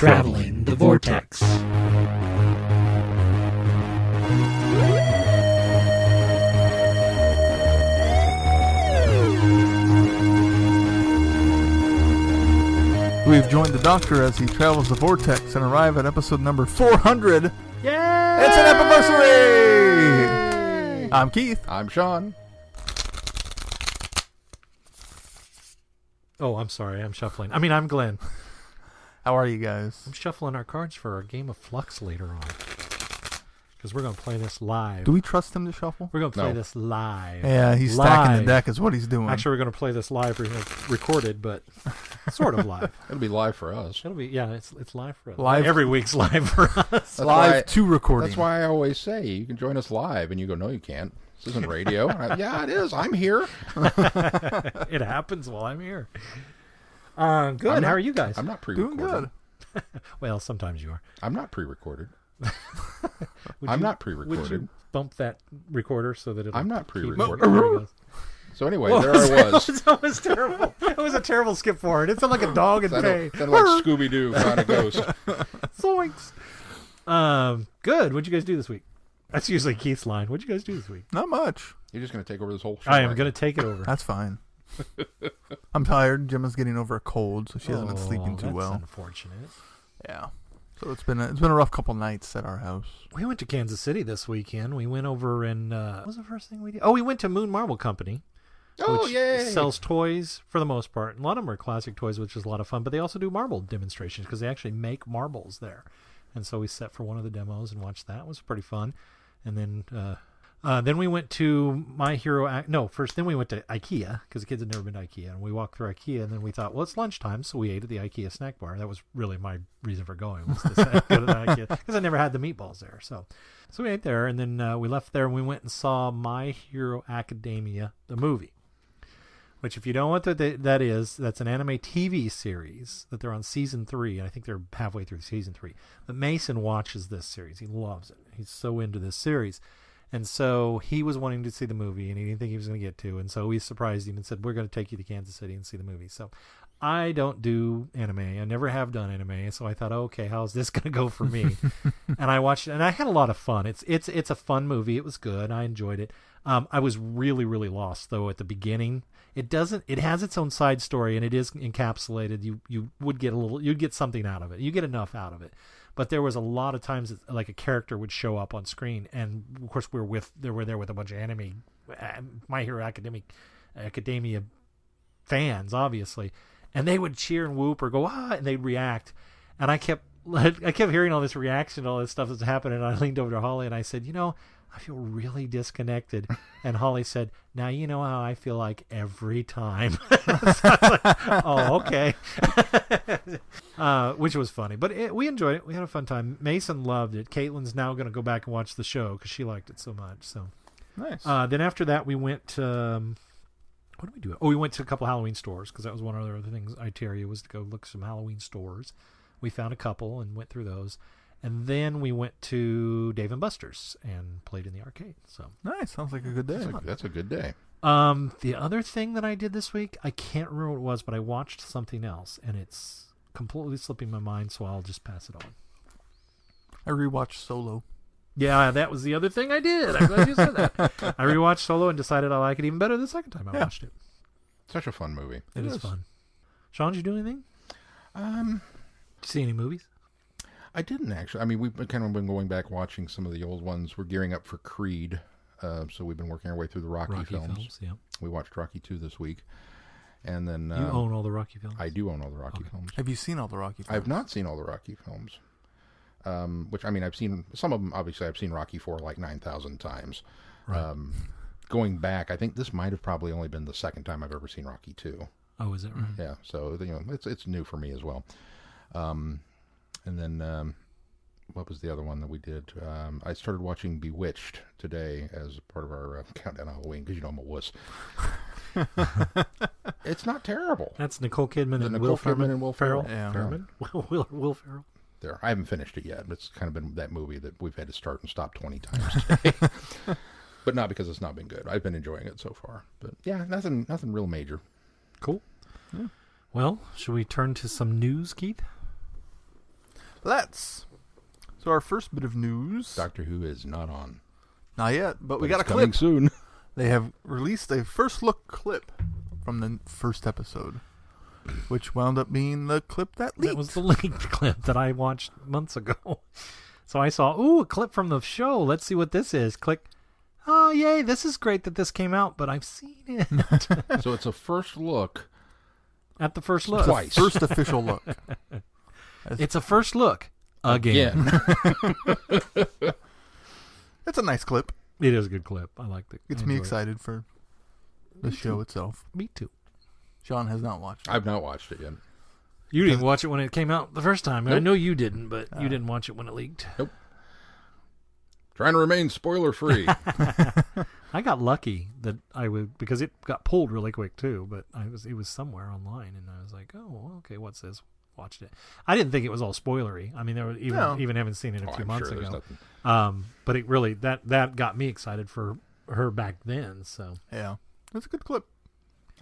Traveling the Vortex. We've joined the Doctor as he travels the Vortex and arrive at episode number 400. Yay! It's an Epiversary! I'm Keith. I'm Sean. Oh, I'm sorry. I'm shuffling. I'm Glenn. How are you guys? I'm shuffling our cards for our game of Fluxx later on. Because we're going to play this live. Do we trust him to shuffle? We're going to play this live. Yeah, he's stacking the deck is what he's doing. Actually, we're going to play this live, recorded, but sort of live. It'll be live for us. It'll be, yeah, it's live for us. Live. Every week's live for us. Live to recording. That's why I always say you can join us live, and you go, no, you can't. This isn't radio. Yeah, it is. I'm here. It happens while I'm here. Good. How are you guys? I'm not pre-recorded. Doing good. Well, sometimes you are. I'm not pre-recorded. I'm not pre-recorded. Would you bump that recorder so that it'll... I'm not keep- pre-recorded. There it goes. So anyway, Whoa, there I was. That was terrible. That was a terrible skip forward. It sounded like a dog in pain. Sounded like Scooby-Doo found a ghost. Zoinks. Good. What'd you guys do this week? That's usually Keith's line. What'd you guys do this week? Not much. You're just going to take over this whole show. I am going to take it over. That's fine. I'm tired. Gemma's getting over a cold, so she hasn't been sleeping too well. That's unfortunate. Yeah. So it's been a rough couple nights at our house. We went to Kansas City this weekend. We went over and what was the first thing we did? Oh, we went to Moon Marble Company. Oh, which yay! sells toys for the most part. A lot of them are classic toys, which is a lot of fun. But they also do marble demonstrations because they actually make marbles there. And so we sat for one of the demos and watched that. It was pretty fun. And then we went to then we went to IKEA because the kids had never been to IKEA. And we walked through IKEA, and then we thought, well, it's lunchtime, so we ate at the IKEA snack bar. That was really my reason for going, was to go to the IKEA because I never had the meatballs there. So we ate there, and then we left there, and we went and saw My Hero Academia, the movie. Which, if you don't know what that is, that's an anime TV series that they're on season 3. And I think they're halfway through season 3. But Mason watches this series. He loves it. He's so into this series. And so he was wanting to see the movie, and he didn't think he was going to get to. And so we surprised him and said, we're going to take you to Kansas City and see the movie. So I don't do anime. I never have done anime. So I thought, okay, how's this going to go for me? And I watched it, and I had a lot of fun. It's a fun movie. It was good. I enjoyed it. I was really, really lost, though, at the beginning. It has its own side story, and it is encapsulated. You'd get something out of it. You get enough out of it. But there was a lot of times that, like, a character would show up on screen, and of course they were there with a bunch of anime, My Hero Academia fans, obviously, and they would cheer and whoop or go and they'd react, and I kept hearing all this reaction, all this stuff that's happening, and I leaned over to Holly and I said, I feel really disconnected. And Holly said, now you know how I feel like every time. So I was like, oh, okay. Which was funny. But we enjoyed it. We had a fun time. Mason loved it. Caitlin's now going to go back and watch the show because she liked it so much. So Nice. Then after that, we went to... what did we do? Oh, we went to a couple Halloween stores because that was one of the other things itinerary was to go look at some Halloween stores. We found a couple and went through those. And then we went to Dave & Buster's and played in the arcade. So Nice. Sounds like a good day. That's a good day. the other thing that I did this week, I can't remember what it was, but I watched something else, and it's completely slipping my mind, so I'll just pass it on. I rewatched Solo. Yeah, that was the other thing I did. I'm glad you said that. I rewatched Solo and decided I like it even better the second time I watched it. Such a fun movie. It is fun. Sean, did you do anything? Did you see any movies? I didn't actually. We've kind of been going back watching some of the old ones. We're gearing up for Creed, so we've been working our way through the Rocky films. Yeah. We watched Rocky 2 this week, and then You own all the Rocky films? I do own all the Rocky films. Have you seen all the Rocky films? I have not seen all the Rocky films. I've seen some of them. Obviously, I've seen Rocky 4 like 9,000 times. Right. Going back, I think this might have probably only been the second time I've ever seen Rocky 2. Oh, is it right? Yeah, so it's new for me as well. And then what was the other one that we did? I started watching Bewitched today as part of our countdown to Halloween because I'm a wuss. It's not terrible. That's Nicole Kidman and Nicole Kidman and Will Ferrell. Yeah. Ferrell? Will Ferrell. There, I haven't finished it yet, but it's kind of been that movie that we've had to start and stop 20 times today. But not because it's not been good. I've been enjoying it so far. But yeah, nothing real major. Cool. Yeah. Well, should we turn to some news, Keith? Let's. So our first bit of news. Doctor Who is not on. Not yet, but we But got a it's coming clip. soon. They have released a first look clip from the first episode, which wound up being the clip that leaked. That was the leaked clip that I watched months ago. So I saw, a clip from the show. Let's see what this is. Click. Oh, yay, this is great that this came out, but I've seen it. So it's a first look. At the first look. Twice. First official look. It's a first look. Again. It's a nice clip. It is a good clip. I liked it. Gets I me enjoyed excited for the show itself. it. Me too. Sean has not watched it. I've not watched it yet. You didn't watch it when it came out the first time. I Nope. know you didn't, but you didn't watch it when it leaked. Trying to remain spoiler free. I got lucky that because it got pulled really quick too, but it was somewhere online and I was like, oh, okay, what's this? Watched it. I didn't think it was all spoilery. I mean, there was even haven't seen it a few I'm months sure there's ago. nothing. But it really that got me excited for her back then. So Yeah. It's a good clip.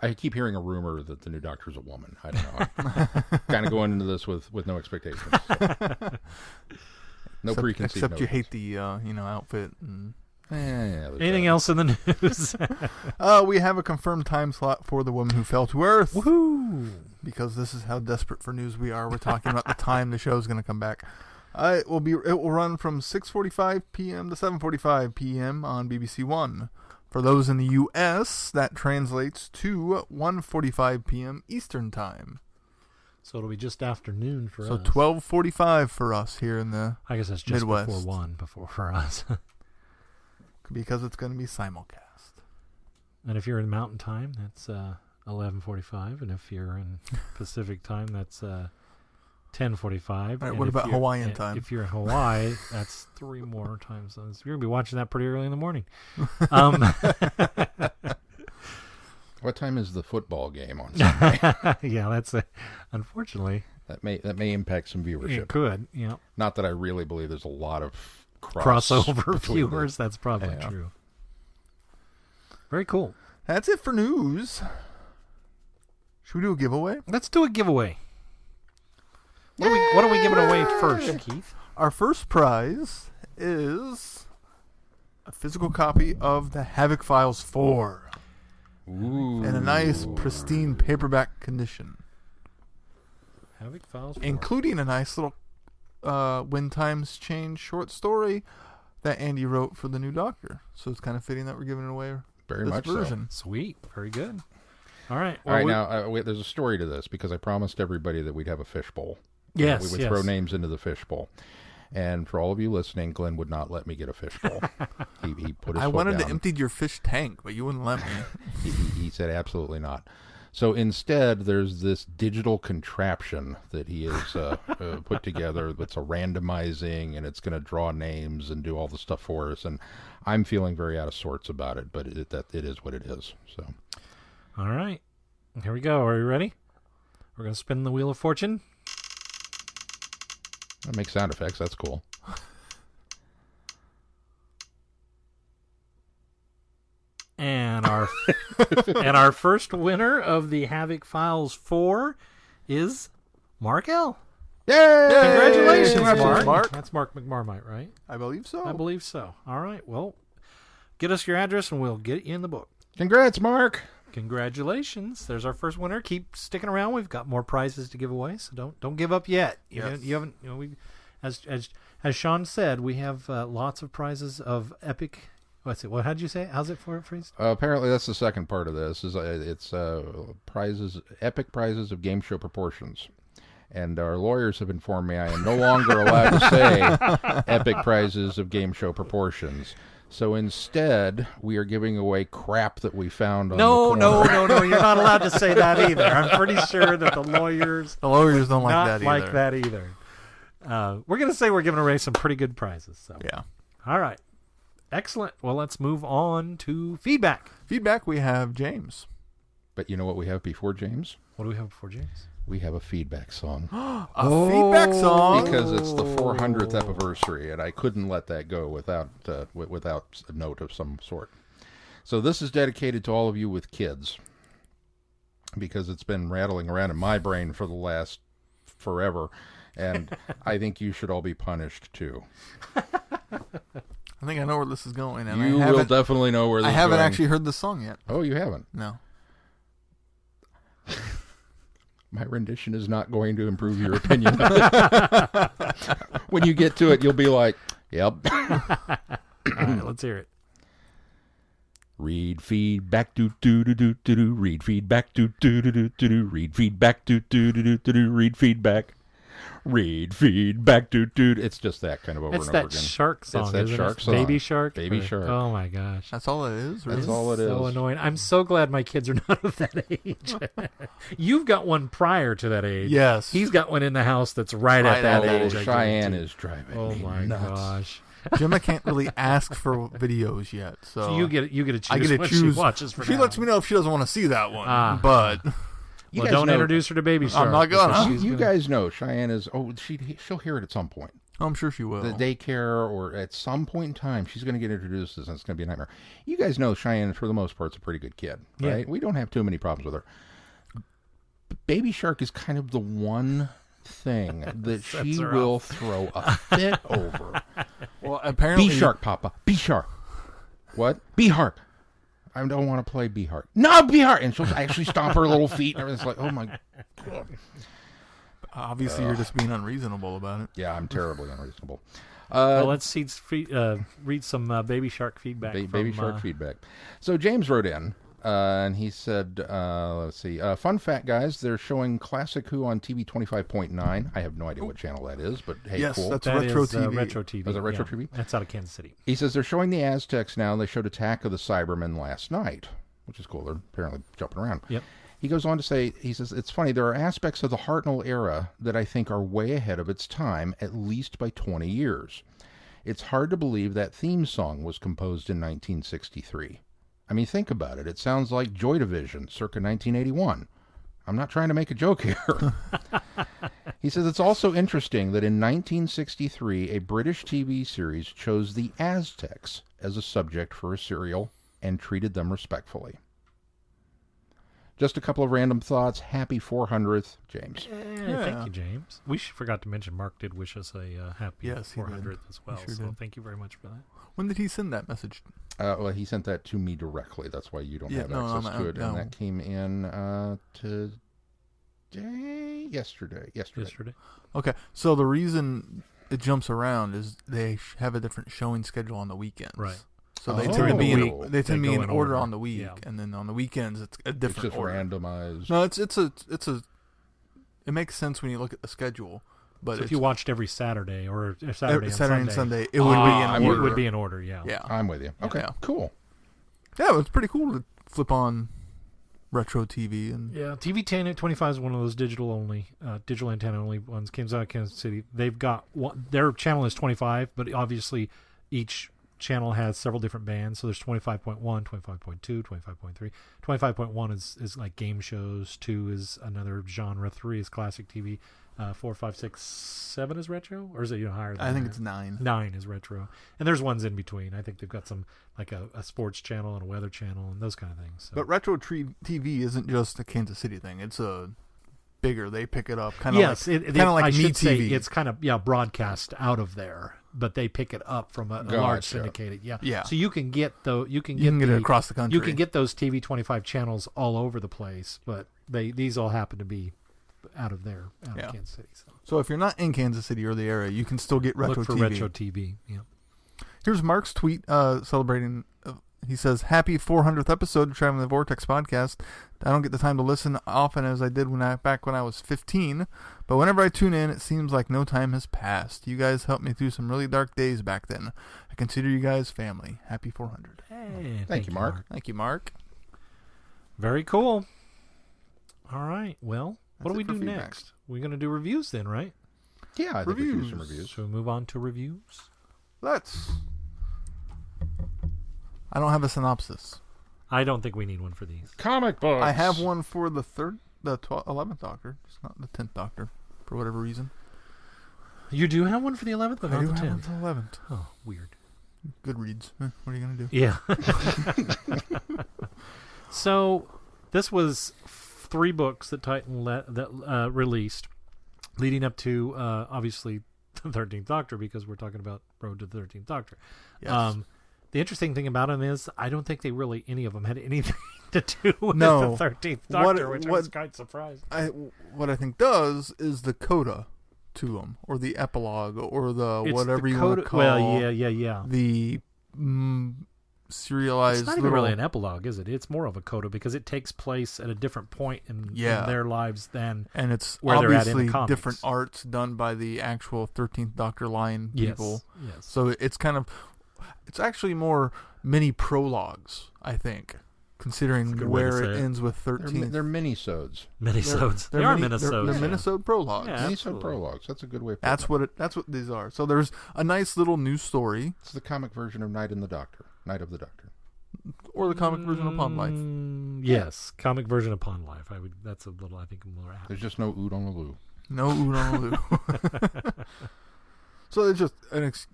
I keep hearing a rumor that the new Doctor's a woman. I don't know. I'm kind of going into this with no expectations. So. No preconceived Except you notions. hate the outfit. And There's anything that. else in the news? we have a confirmed time slot for The Woman Who Fell to Earth. Woohoo! Because this is how desperate for news we are. We're talking about the time the show is going to come back. It will run from 6:45 p.m. to 7:45 p.m. on BBC One. For those in the U.S., that translates to 1:45 p.m. Eastern Time. So it'll be just afternoon for So us. 12:45 for us here in the I guess that's just Midwest. before for us. because it's going to be simulcast. And if you're in Mountain Time, that's 11:45, and if you're in Pacific Time, that's 10:45. All right, And what if about you're- Hawaiian time? If you're in Hawaii, that's 3 more time zones. You're gonna be watching that pretty early in the morning. What time is the football game on Sunday? Yeah, that's unfortunately that may impact some viewership. it could. Yeah, Not that I really believe there's a lot of crossover between viewers. That's probably Yeah. true. Very cool. That's it for news. Should we do a giveaway? Let's do a giveaway. What are we giving away first, Keith? Our first prize is a physical copy of the Havoc Files 4 Ooh. in a nice, pristine paperback condition, Havoc Files 4. including a nice little When Times Change short story that Andy wrote for the new Doctor. So it's kind of fitting that we're giving it away Very this much version. Sweet. Very good. All right. All right, now there's a story to this because I promised everybody that we'd have a fishbowl. Yes, we would yes. throw names into the fishbowl. And for all of you listening, Glenn would not let me get a fishbowl. he put his I foot wanted down. to empty your fish tank, but you wouldn't let me. He said absolutely not. So instead, there's this digital contraption that he has put together that's a randomizing, and it's going to draw names and do all the stuff for us. And I'm feeling very out of sorts about it, but it is what it is. So All right. Here we go. Are you ready? We're going to spin the Wheel of Fortune. that makes sound effects. That's cool. And our first winner of the Havoc Files 4 is Mark L. Yay! Congratulations, Congratulations, Mark. Mark. That's Mark McMarmite, right? I believe so. I believe so. All right. Well, get us your address and we'll get you in the book. Congrats, Mark. Congratulations. There's our first winner. Keep sticking around. We've got more prizes to give away, so don't give up yet. Yes. You haven't we as Sean said, we have lots of prizes of epic. What's it? How'd you say it? How's it for phrase? Apparently, that's the second part of this. It's prizes, epic prizes of game show proportions. And our lawyers have informed me I am no longer allowed to say epic prizes of game show proportions. So instead, we are giving away crap that we found on the corner. No. You're not allowed to say that either. I'm pretty sure that the lawyers The lawyers don't like not that either. like that either. We're gonna say we're giving away some pretty good prizes. So Yeah. all right, excellent. Well, let's move on to feedback. Feedback, we have James. But you know what we have before, James? What do we have before James? We have a feedback song. A feedback song. Because it's the 400th Epiversary, and I couldn't let that go without a note of some sort. So this is dedicated to all of you with kids, because it's been rattling around in my brain for the last forever, And I think you should all be punished, too. I think I know where this is going. And You will definitely know where this is going. I haven't actually heard the song yet. Oh, you haven't? No. My rendition is not going to improve your opinion. When you get to it, you'll be like, yep. All right, let's hear it. Read feedback, do do do do do do. Read feedback, do do do do do do. Read feedback, do do do do do do. Read feedback. Read feedback, do do. It's just that kind of over It's and over that again. shark song. It's that isn't shark it? song. Baby Shark. Baby Shark. Oh my gosh. That's all it is, really? That's all it is. So annoying. I'm so glad my kids are not of that age. You've got one prior to that age. Yes. He's got one in the house that's right at that age. I Cheyenne guarantee. is driving Oh me my nuts. gosh. Gemma can't really ask for videos yet, so, So you get to choose I get to what choose. she watches for She now. lets me know if she doesn't want to see that one, Ah. but You Well, guys don't know- introduce her to Baby Shark. I'm not gonna. because You, she's you gonna- guys know Cheyenne is. Oh, she'll hear it at some point. I'm sure she will. The daycare or at some point in time, she's going to get introduced to this, and it's going to be a nightmare. You guys know Cheyenne, for the most part, is a pretty good kid, right? Yeah. We don't have too many problems with her. But Baby Shark is kind of the one thing that she her will throw a fit over. Well, apparently, Be Shark, Papa. Be Shark. What? Be Hark. I don't want to play Be Hark. No, Be Hark. And she'll actually stomp her little feet and everything. It's like, oh my God. obviously, you're just being unreasonable about it. Yeah, I'm terribly unreasonable. Well, let's read some Baby Shark feedback. Baby Shark feedback. So James wrote in, and he said, let's see, fun fact, guys, they're showing Classic Who on TV 25.9. I have no idea what channel that is, but hey, Yes, cool. that's That Retro is, TV. Retro TV. Is it Retro yeah. TV? That's out of Kansas City. He says they're showing the Aztecs now. They showed Attack of the Cybermen last night, which is cool. They're apparently jumping around. Yep. He goes on to say, he says, it's funny, there are aspects of the Hartnell era that I think are way ahead of its time, at least by 20 years. It's hard to believe that theme song was composed in 1963. I mean, think about it. It sounds like Joy Division, circa 1981. I'm not trying to make a joke here. He says it's also interesting that in 1963, a British TV series chose the Aztecs as a subject for a serial and treated them respectfully. Just a couple of random thoughts. Happy 400th, James. Yeah. Thank you, James. We forgot to mention Mark did wish us a happy Yes, he did. 400th as well. sure So did. thank you very much for that. When did he send that message? Well, he sent that to me directly. That's why you don't have access to it. no. And that came in yesterday. Yesterday. Okay, so the reason it jumps around is they have a different showing schedule on the weekends. Right. So they Oh. tend to be Week. in They be go in in order order. on the week, Yeah. and then on the weekends it's a It's different just order. randomized. No, it's a. It makes sense when you look at the schedule, but So if you watched every Saturday or Saturday and Saturday Sunday, and Sunday, it would be in it order. would be in order. Yeah. Yeah, I'm with you. Okay, Yeah. cool. yeah. It's pretty cool to flip on retro TV and Yeah, TV 1025 is one of those digital antenna only ones. Comes out of Kansas City. They've got their channel is 25, but obviously each channel has several different bands. So there's 25.1, 25.2, 25.3. 25.1 is like game shows. 2 is another genre. 3 is classic TV. 4, 5, 6, 7 is retro, or is it higher than I think that? it's 9. 9 is retro, and there's ones in between. I think they've got some like a sports channel and a weather channel and those kind of things. So. But retro TV isn't just a Kansas City thing. It's a bigger. They pick it up kind of yes, like, kind kind of like I Me should say TV. it's kind of broadcast out of there, but they pick it up from a large Gotcha. syndicated. Yeah, Yeah. So you can get you can get it across the country. You can get those TV 25 channels all over the place, but these all happen to be out of Yeah. Kansas City. So if you're not in Kansas City or the area, you can still get retro Look for TV. retro TV. Yeah. Here's Mark's tweet celebrating. He says, "Happy 400th episode of Traveling the Vortex podcast. I don't get the time to listen often as I did back when I was 15, but whenever I tune in, it seems like no time has passed. You guys helped me through some really dark days back then. I consider you guys family. Happy 400." Hey, Thank you, Mark. Thank you, Mark. Very cool. All right. Well, what That's do we it for do feedback. next? We're going to do reviews then, right? Yeah, I think we can do Reviews. some reviews. Shall we move on to reviews? Let's. I don't have a synopsis. I don't think we need one for these. Comic books. I have one for the 11th Doctor, just not the 10th Doctor, for whatever reason. You do have one for the 11th, but I not do the have one 10th. for the 11th. Oh, weird. Good reads. What are you gonna do? Yeah. So, this was 3 books that Titan released. leading up to obviously the 13th Doctor, because we're talking about Road to the 13th Doctor. Yes. The interesting thing about them is I don't think any of them had anything to do with No. the 13th Doctor, which I was quite surprised. What I think does is the coda to them, or the epilogue, or the It's whatever the you want coda- to call. Well, yeah. The serialized. It's not even little, really an epilogue, is it? It's more of a coda because it takes place at a different point in their lives than and it's where they're at in obviously the comics. different arts done by the actual 13th Doctor line people. Yes. So it's actually more mini prologues, I think, considering good way to where say it it. ends with 13th. They're mini-sodes. Minisodes. They're They are mini- minisodes. They're yeah. minisode prologues. Yeah. Minisode absolutely. prologues. That's a good way of That's putting it. what these are. So there's a nice little news story, It's the comic version of Night of the Doctor. or the comic version of Pond Life. Yes, comic version of Pond Life. That's a little. I think more apt. There's just no Oodongaloo. No Oodaloo. So it's just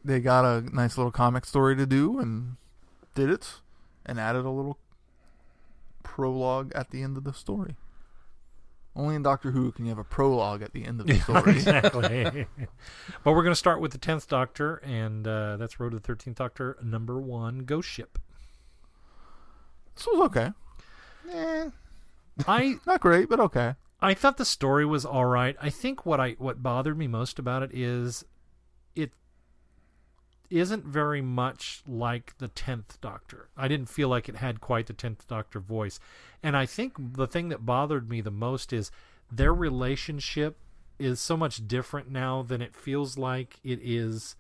they got a nice little comic story to do and did it, and added a little prologue at the end of the story. Only in Doctor Who can you have a prologue at the end of the story. Exactly. But we're going to start with the 10th Doctor, and that's Road to the 13th Doctor, number 1, Ghost Ship. This was okay. Not great, but okay. I thought the story was all right. I think what bothered me most about it isn't very much like the 10th Doctor. I didn't feel like it had quite the 10th Doctor voice. And I think the thing that bothered me the most is their relationship is so much different now than it feels like it is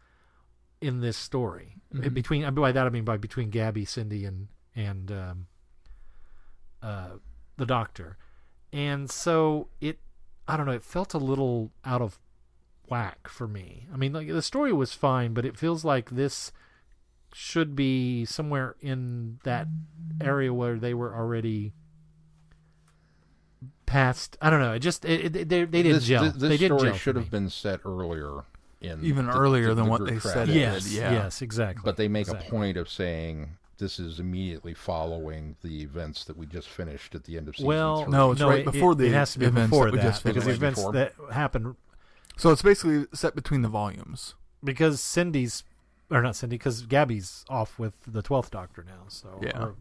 in this story. Mm-hmm. By that I mean between Gabby, Cindy, and the Doctor. And so I don't know, it felt a little out of whack for me. I mean, like, the story was fine, but it feels like this should be somewhere in that area where they were already past. I don't know. It just they didn't gel. This They didn't story gel should for have me. been set earlier. Even earlier than what group they said tragedy. it did. Yeah. Yes, exactly. But they make exactly. a point of saying this is immediately following the events that we just finished at the end of season 3. No, it's right before the it has to be events before that we just because the finished. events Before. that happened So it's basically set between the volumes. because because Gabby's off with the 12th Doctor now, so Yeah. or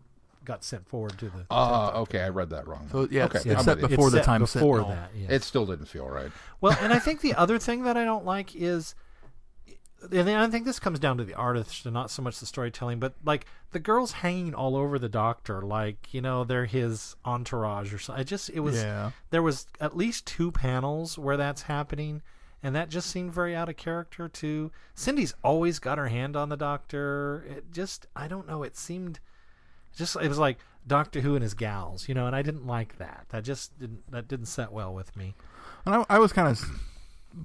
got sent forward to the 10th Doctor. Okay, I read that wrong. So yeah, okay, it's I'm set with you. before It's the set time before Sentinel. that. Yes. It still didn't feel right. Well, and I think the other thing that I don't like is, and I think this comes down to the artist and not so much the storytelling, but like the girls hanging all over the Doctor, like, they're his entourage or something. There was at least 2 panels where that's happening, and that just seemed very out of character too. Cindy's always got her hand on the Doctor. It just, I don't know, it was like Doctor Who and his gals, and I didn't like that. That didn't set well with me. And I was kind of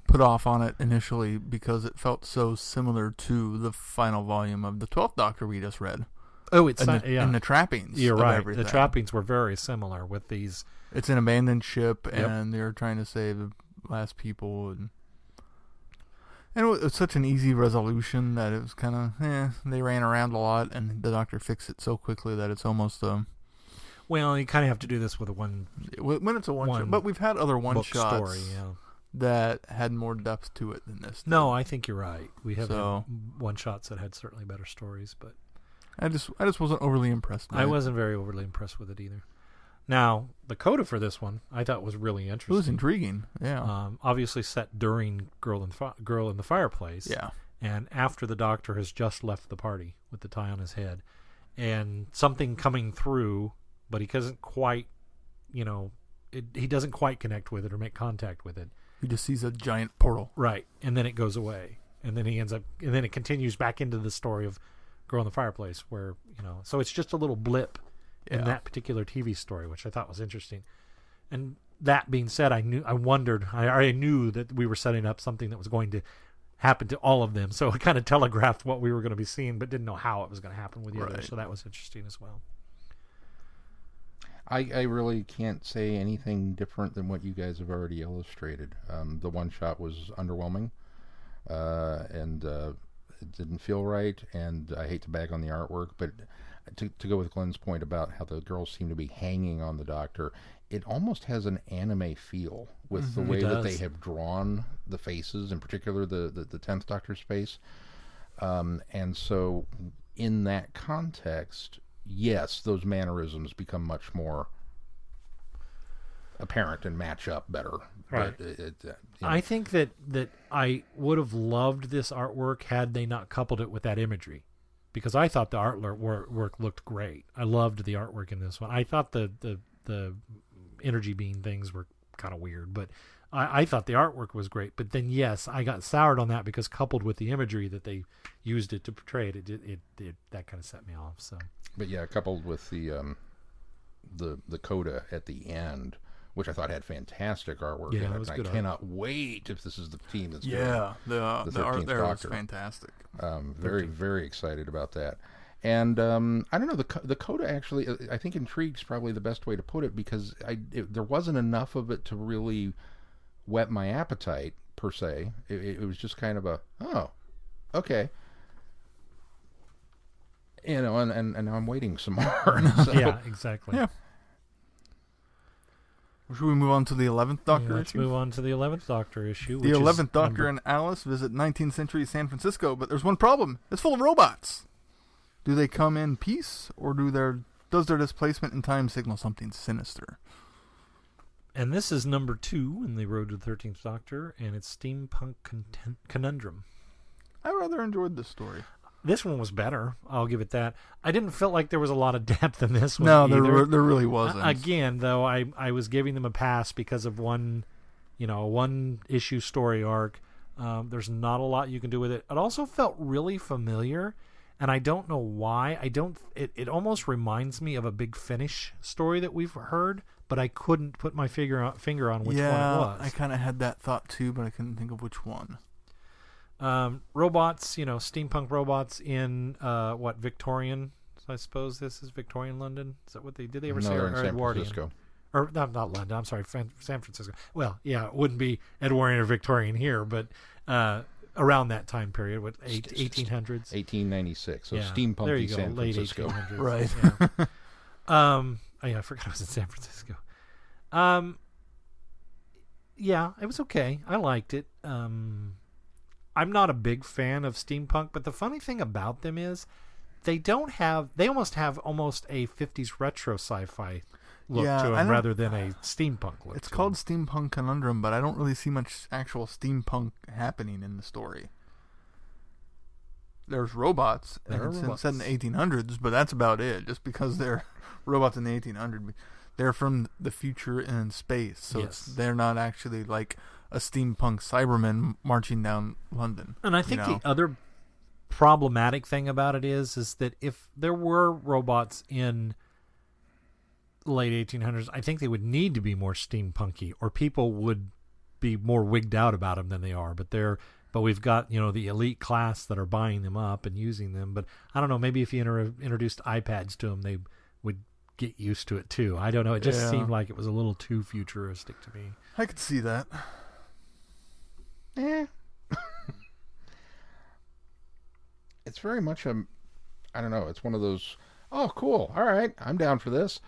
put off on it initially because it felt so similar to the final volume of the 12th Doctor we just read. Oh, it's And the trappings. You're of right. everything. The trappings were very similar with these. It's an abandoned ship, Yep. and they're trying to save the last people, and it was such an easy resolution that it was kind of they ran around a lot, and the Doctor fixed it so quickly that it's almost Well, you kind of have to do this with when it's a one One shot. But we've had other one book shots story. Yeah. that had more depth to it than this. No, I think you're right. We have So- had one shots that had certainly better stories, but I just wasn't overly impressed. By I it. wasn't very overly impressed with it either. Now, the coda for this one I thought was really It was interesting. intriguing. Yeah. Obviously set during Girl in the Fireplace. Yeah. And after the Doctor has just left the party with the tie on his head, and something coming through, but he doesn't quite, he doesn't quite connect with it or make contact with it. He just sees a giant portal. Right, and then it goes away, and then it continues back into the story of Girl in the Fireplace, where so it's just a little blip in that particular TV story, which I thought was interesting. And that being said, I already knew that we were setting up something that was going to happen to all of them, so it kind of telegraphed what we were going to be seeing, but didn't know how it was going to happen with the others. So that was interesting as well. I really can't say anything different than what you guys have already illustrated. The one shot was underwhelming, and it didn't feel right, and I hate to bag on the artwork, but to go with Glenn's point about how the girls seem to be hanging on the Doctor, it almost has an anime feel with the way that they have drawn the faces, in particular the 10th Doctor's face. And so in that context, yes, those mannerisms become much more apparent and match up better. Right. But I think that I would have loved this artwork had they not coupled it with that imagery, because I thought the artwork looked great. I loved the artwork in this one. I thought the energy beam things were kind of weird, but I thought the artwork was great. But then, yes, I got soured on that because coupled with the imagery that they used it to portray it, it that kind of set me off. So, but yeah, coupled with the coda at the end, which I thought had fantastic artwork. Yeah, in it it. was I good cannot wait if this is the team that's doing the art 13th there was Doctor. fantastic. Very, very excited about that. And I don't know, the coda actually, I think intrigue's probably the best way to put it, because there wasn't enough of it to really whet my appetite, per se. It was just kind of a, oh, okay. You know, and now I'm waiting some more. So. yeah, exactly. Yeah. Should we move on to the 11th Doctor Let's issue? move on to the 11th Doctor issue. The which 11th is Doctor and Alice visit 19th century San Francisco, but there's one problem. It's full of robots. Do they come in peace, or does their displacement in time signal something sinister? And this is number 2 in the Road to the 13th Doctor, and it's Steampunk Conundrum. I rather enjoyed this story. This one was better. I'll give it that. I didn't feel like there was a lot of depth in this one. No, either. there really wasn't. Again, though, I was giving them a pass because of one issue story arc. There's not a lot you can do with it. It also felt really familiar, and I don't know why. It almost reminds me of a Big Finish story that we've heard, but I couldn't put my finger on which one it was. I kind of had that thought too, but I couldn't think of which one. Robots, steampunk robots in Victorian? I suppose this is Victorian London. Is that what they did? They ever say No, or in San Edwardian? Francisco. Or not London. I'm sorry, San Francisco. Well, yeah, it wouldn't be Edwardian or Victorian here, but around that time period, with 1800s, 1896. So yeah, steampunky there you go, San late Francisco. 1800s, Right. Yeah. I forgot it was in San Francisco. Yeah, it was okay. I liked it. I'm not a big fan of steampunk, but the funny thing about them is they almost have a 50s retro sci-fi look to them rather than a steampunk look. It's called Steampunk Conundrum, but I don't really see much actual steampunk happening in the story. There's robots, and it's set in the 1800s, but that's about it. Just because they're robots in the 1800s, they're from the future and in space, so they're not actually like a steampunk Cyberman marching down London. And I think the other problematic thing about it is that if there were robots in late 1800s, I think they would need to be more steampunky, or people would be more wigged out about them than they are. But we've got the elite class that are buying them up and using them. But I don't know, maybe if you introduced iPads to them, they would get used to it too. I don't know. It just seemed like it was a little too futuristic to me. I could see that. It's very much I don't know, it's one of those, oh, cool, all right, I'm down for this.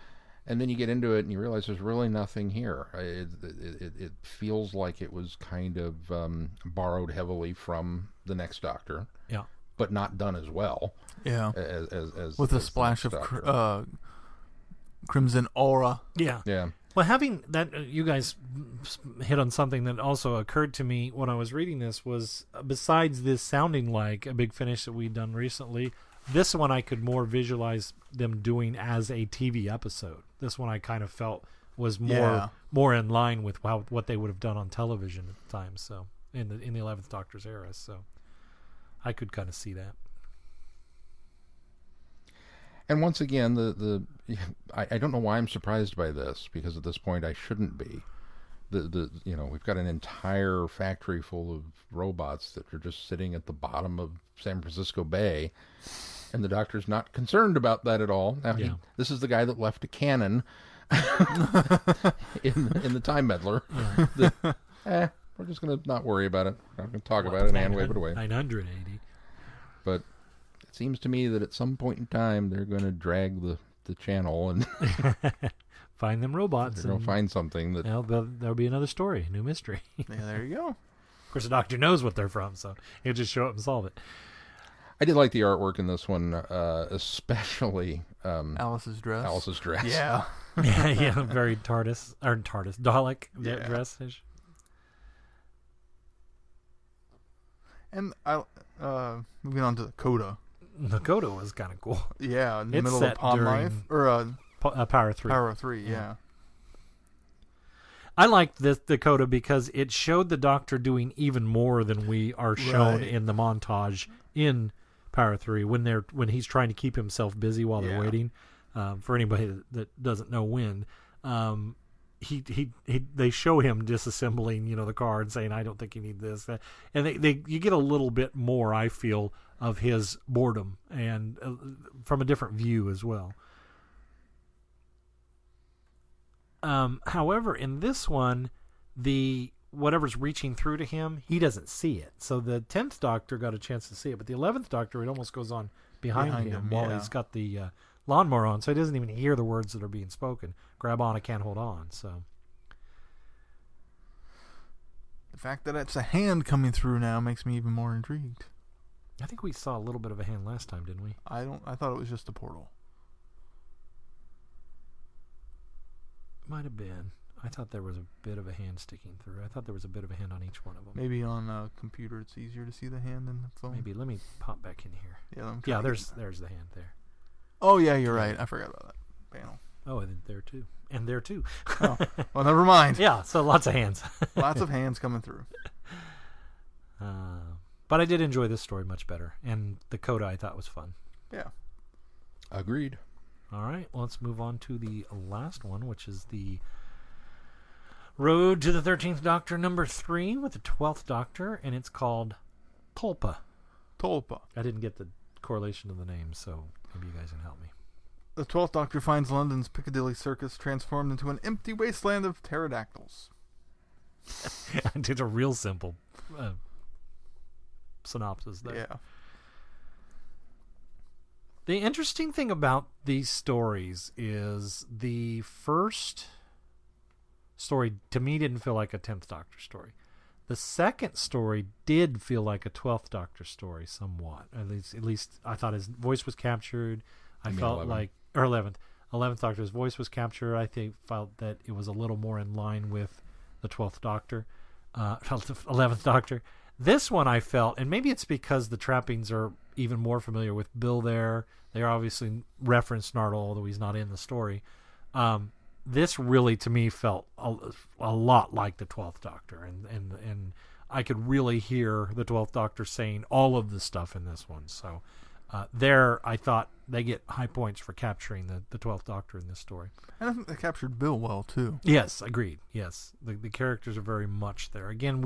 And then you get into it and you realize there's really nothing here. It feels like it was kind of borrowed heavily from the next Doctor. Yeah. But not done as well. Yeah. As with a splash of crimson aura. Yeah. Yeah. Well, having that, you guys hit on something that also occurred to me when I was reading this was, besides this sounding like a Big Finish that we'd done recently, this one I could more visualize them doing as a TV episode. This one I kind of felt was more in line with what they would have done on television at the time. So in the 11th Doctor's era, so I could kind of see that. And once again, I don't know why I'm surprised by this, because at this point I shouldn't be. We've got an entire factory full of robots that are just sitting at the bottom of San Francisco Bay, and the Doctor's not concerned about that at all. Now, this is the guy that left a cannon in the Time Meddler. Yeah. We're just going to not worry about it. We're not going to talk about it and wave it away. 980. But it seems to me that at some point in time they're going to drag the channel and find them robots. They're going to find something that... There'll be another story, new mystery. Yeah, there you go. Of course, the Doctor knows what they're from, so he'll just show up and solve it. I did like the artwork in this one, especially... Alice's dress. Alice's dress. Yeah. yeah, very Dalek dress-ish. And moving on to the Coda. The Coda was kind of cool. Yeah, in the It's middle set of Palm during Life. Or Power 3. Power 3, yeah. I liked this Dakota because it showed the Doctor doing even more than we are shown Right. in the montage in Power 3 when he's trying to keep himself busy while they're waiting. For anybody that doesn't know when, they show him disassembling the car and saying, "I don't think you need this," and you get a little bit more, I feel, of his boredom and from a different view as well. However, in this one, whatever's reaching through to him, he doesn't see it. So the 10th Doctor got a chance to see it, but the 11th Doctor, it almost goes on behind him while he's got the lawnmower on, so he doesn't even hear the words that are being spoken. Grab on, I can't hold on. So the fact that it's a hand coming through now makes me even more intrigued. I think we saw a little bit of a hand last time, didn't we? I thought it was just a portal. Might have been. I thought there was a bit of a hand sticking through. I thought there was a bit of a hand on each one of them. Maybe on a computer it's easier to see the hand than the phone. Maybe. Let me pop back in here. Yeah, there's the hand there. Oh, yeah, you're right. I forgot about that panel. Oh, and there too. And there too. Oh, well, never mind. Yeah, so lots of hands. Lots of hands coming through. But I did enjoy this story much better. And the Coda I thought was fun. Yeah. Agreed. All right, well, let's move on to the last one, which is the Road to the 13th Doctor number 3 with the 12th Doctor, and it's called Tulpa. Tulpa. I didn't get the correlation of the name, so maybe you guys can help me. The 12th Doctor finds London's Piccadilly Circus transformed into an empty wasteland of pterodactyls. It's a real simple synopsis there. Yeah. The interesting thing about these stories is the first story, to me, didn't feel like a 10th Doctor story. The second story did feel like a 12th Doctor story somewhat. At least I thought his voice was captured. I felt 11. like... Or 11th Doctor's voice was captured. I felt that it was a little more in line with the 12th Doctor. 11th Doctor. This one I felt, and maybe it's because the trappings are even more familiar with Bill there. They obviously reference Nardole, although he's not in the story. This really, to me, felt a lot like the 12th Doctor. And I could really hear the 12th Doctor saying all of the stuff in this one. So I thought they get high points for capturing the 12th Doctor in this story. And I think they captured Bill well, too. Yes, agreed. Yes. The characters are very much there. Again,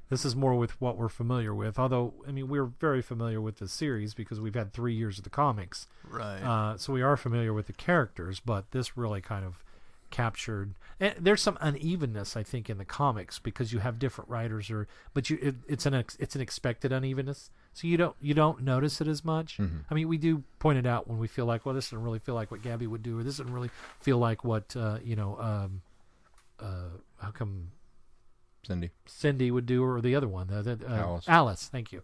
this is more with what we're familiar with. Although, I mean, we're very familiar with the series because we've had 3 years of the comics. Right. So we are familiar with the characters, but this really kind of captured. And there's some unevenness, I think, in the comics because you have different writers, but it's an expected unevenness. So you don't notice it as much. Mm-hmm. I mean, we do point it out when we feel like, well, this doesn't really feel like what Gabby would do, or this doesn't really feel like what how come Cindy would do, or the other one, Alice. Thank you.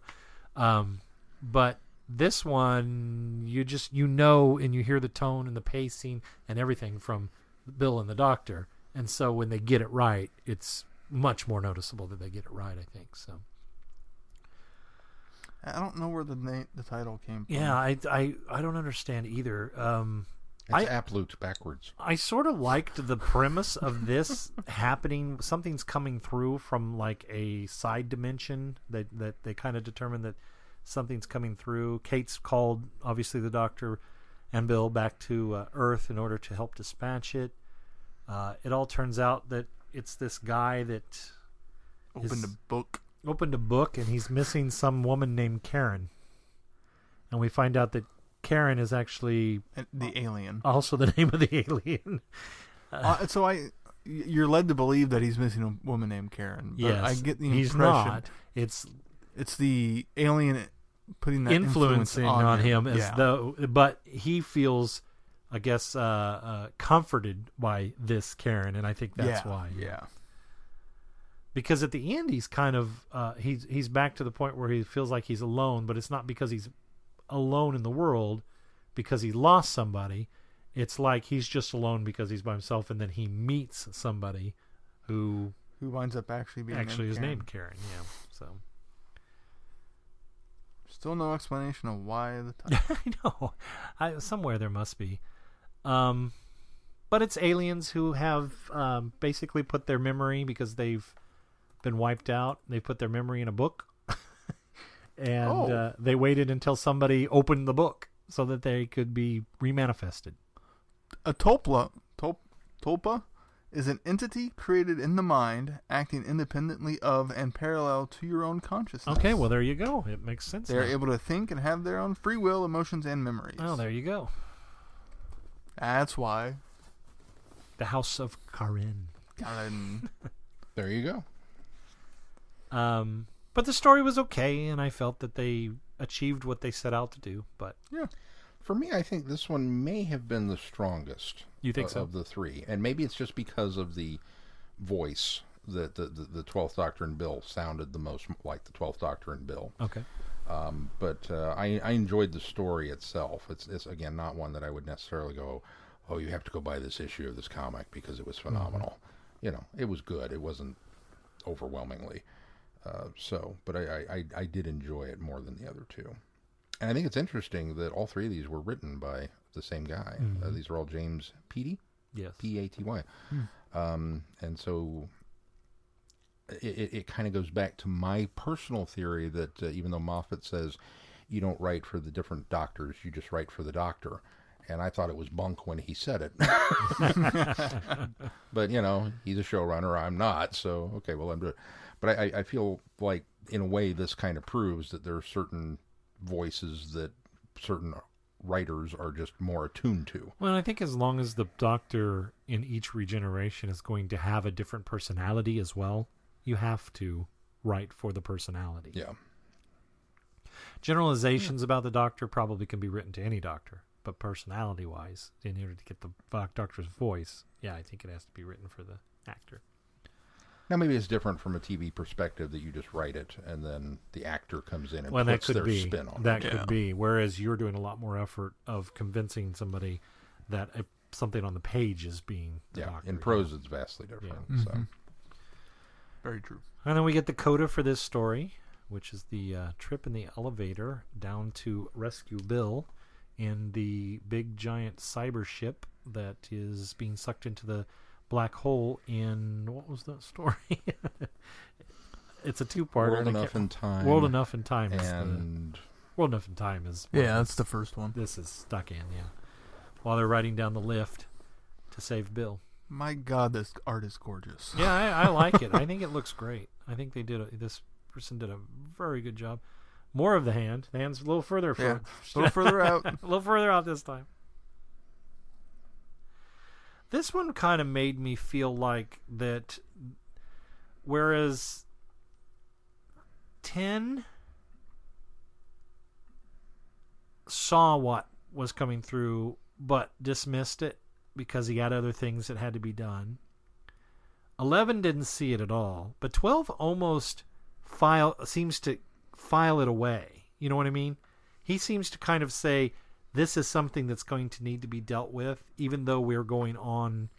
But this one, you know, and you hear the tone and the pacing and everything from Bill and the Doctor, and so when they get it right, it's much more noticeable that they get it right, I think. So I don't know where the title came from. yeah, I don't understand either. It's absolute backwards. I sort of liked the premise of this happening. Something's coming through from like a side dimension that they kind of determine that something's coming through. Kate's called, obviously, the Doctor and Bill back to Earth in order to help dispatch it. It all turns out that it's this guy that Opened a book, and he's missing some woman named Karen. And we find out that Karen is actually the alien. Also the name of the alien. So you're led to believe that he's missing a woman named Karen. But yes, I get the he's impression not. It's the alien putting that influencing on him as though, but he feels I guess, comforted by this Karen, and I think that's why. Yeah. Because at the end, he's kind of he's back to the point where he feels like he's alone, but it's not because he's alone in the world because he lost somebody. It's like he's just alone because he's by himself, and then he meets somebody who winds up actually being is named Karen. Yeah. So still no explanation of why the title. I know. Somewhere there must be. But it's aliens who have basically put their memory, because they've been wiped out. They put their memory in a book, and they waited until somebody opened the book so that they could be remanifested. A tulpa is an entity created in the mind, acting independently of and parallel to your own consciousness. Okay, well, there you go. It makes sense. They're able to think and have their own free will, emotions, and memories. Oh, there you go. That's why. The House of Karen. There you go. But the story was okay, and I felt that they achieved what they set out to do. But yeah, for me, I think this one may have been the strongest. You think so? Of the three, and maybe it's just because of the voice that the 12th Doctor and Bill sounded the most like the 12th Doctor and Bill. Okay. But I enjoyed the story itself. It's again not one that I would necessarily go, oh, you have to go buy this issue of this comic because it was phenomenal. Mm-hmm. You know, it was good. It wasn't overwhelmingly so, but I did enjoy it more than the other two. And I think it's interesting that all three of these were written by the same guy. Mm-hmm. These are all James Peaty. Yes. P-A-T-Y. And so it kind of goes back to my personal theory that even though Moffat says you don't write for the different doctors, you just write for the Doctor. And I thought it was bunk when he said it. But, you know, he's a showrunner. I'm not. So, okay, well, I'm doing it. But I feel like, in a way, this kind of proves that there are certain voices that certain writers are just more attuned to. Well, I think as long as the Doctor in each regeneration is going to have a different personality as well, you have to write for the personality. Yeah. Generalizations about the Doctor probably can be written to any Doctor, but personality-wise, in order to get the Doctor's voice, yeah, I think it has to be written for the actor. Now, maybe it's different from a TV perspective that you just write it and then the actor comes in and that puts could their be spin on that it. could be. Whereas you're doing a lot more effort of convincing somebody that something on the page is being the Doctor. In prose, it's vastly different. Yeah. So. Very true. And then we get the coda for this story, which is the trip in the elevator down to rescue Bill in the big giant cyber ship that is being sucked into the black hole in, what was that story? It's a two-parter. World Enough in Time. World Enough in Time. World Enough in Time is... Yeah, that's the first one. This is stuck in, yeah. While they're riding down the lift to save Bill. My God, this art is gorgeous. Yeah, I like it. I think it looks great. I think this person did a very good job. More of the hand. The hand's a little further. A little further out. A little further out this time. This one kind of made me feel like that, whereas 10 saw what was coming through but dismissed it because he had other things that had to be done. 11 didn't see it at all, but 12 almost seems to file it away. You know what I mean? He seems to kind of say, this is something that's going to need to be dealt with, even though we're going on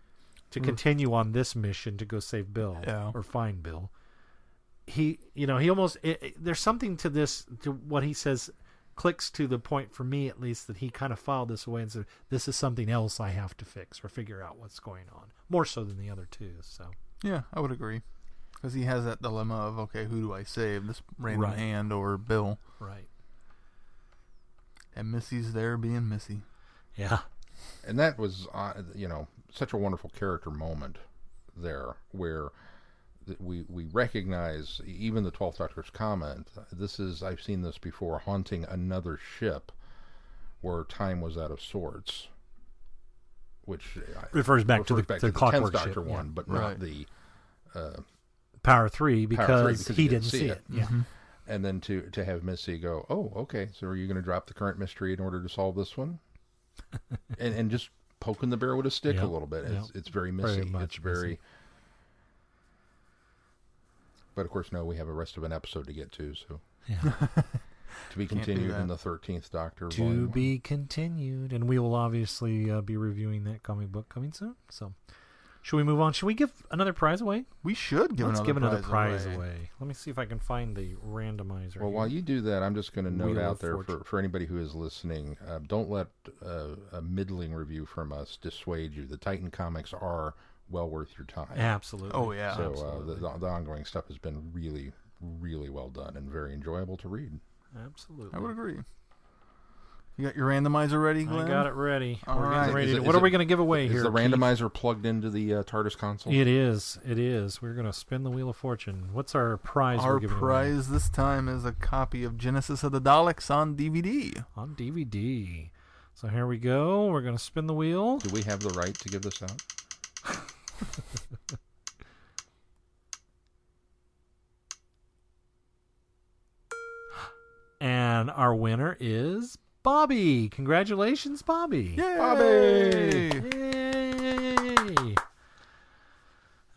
to continue on this mission to go save Bill or find Bill. He almost, there's something to this, to what he says, clicks to the point for me at least, that he kind of filed this away and said, this is something else I have to fix or figure out what's going on. More so than the other two. So yeah, I would agree. Because he has that dilemma of, okay, who do I save? This random hand or Bill? Right. And Missy's there being Missy. Yeah. And that was, such a wonderful character moment there where we recognize, even the 12th Doctor's comment, I've seen this before, haunting another ship where time was out of sorts. Which refers back to the Clockwork 10th Doctor ship, one, but not the... Power 3 because he didn't see it. Yeah. Mm-hmm. And then to have Missy go, oh, okay, so are you going to drop the current mystery in order to solve this one? and just poking the bear with a stick Yep. a little bit. Yep. It's very messy. Very much It's very. messy. But of course, no, we have a rest of an episode to get to, so Yeah. to be continued in the 13th Doctor. To Volume be continued. And we will obviously be reviewing that comic book coming soon. So, should we move on? Should we give another prize away? We should give Let's another give another prize prize away. Let me see if I can find the randomizer. Well, while you do that, I'm just going to note Wheel out of there Fortune. for anybody who is listening, don't let a middling review from us dissuade you. The Titan comics are well worth your time. Absolutely. Oh, yeah. So Absolutely. the ongoing stuff has been really, really well done and very enjoyable to read. Absolutely. I would agree. You got your randomizer ready, Glenn? I got it ready. All We're right. getting ready. Is to, it- what is are we it- going to give away Is here? the Keith? randomizer plugged into the TARDIS console? It is. It is. We're going to spin the Wheel of Fortune. What's our prize Our we're giving away? prize this time is a copy of Genesis of the Daleks on DVD. On DVD. So here we go. We're going to spin the wheel. Do we have the right to give this out? And our winner is Bobby. Congratulations, Bobby. Yay! Bobby! Yay!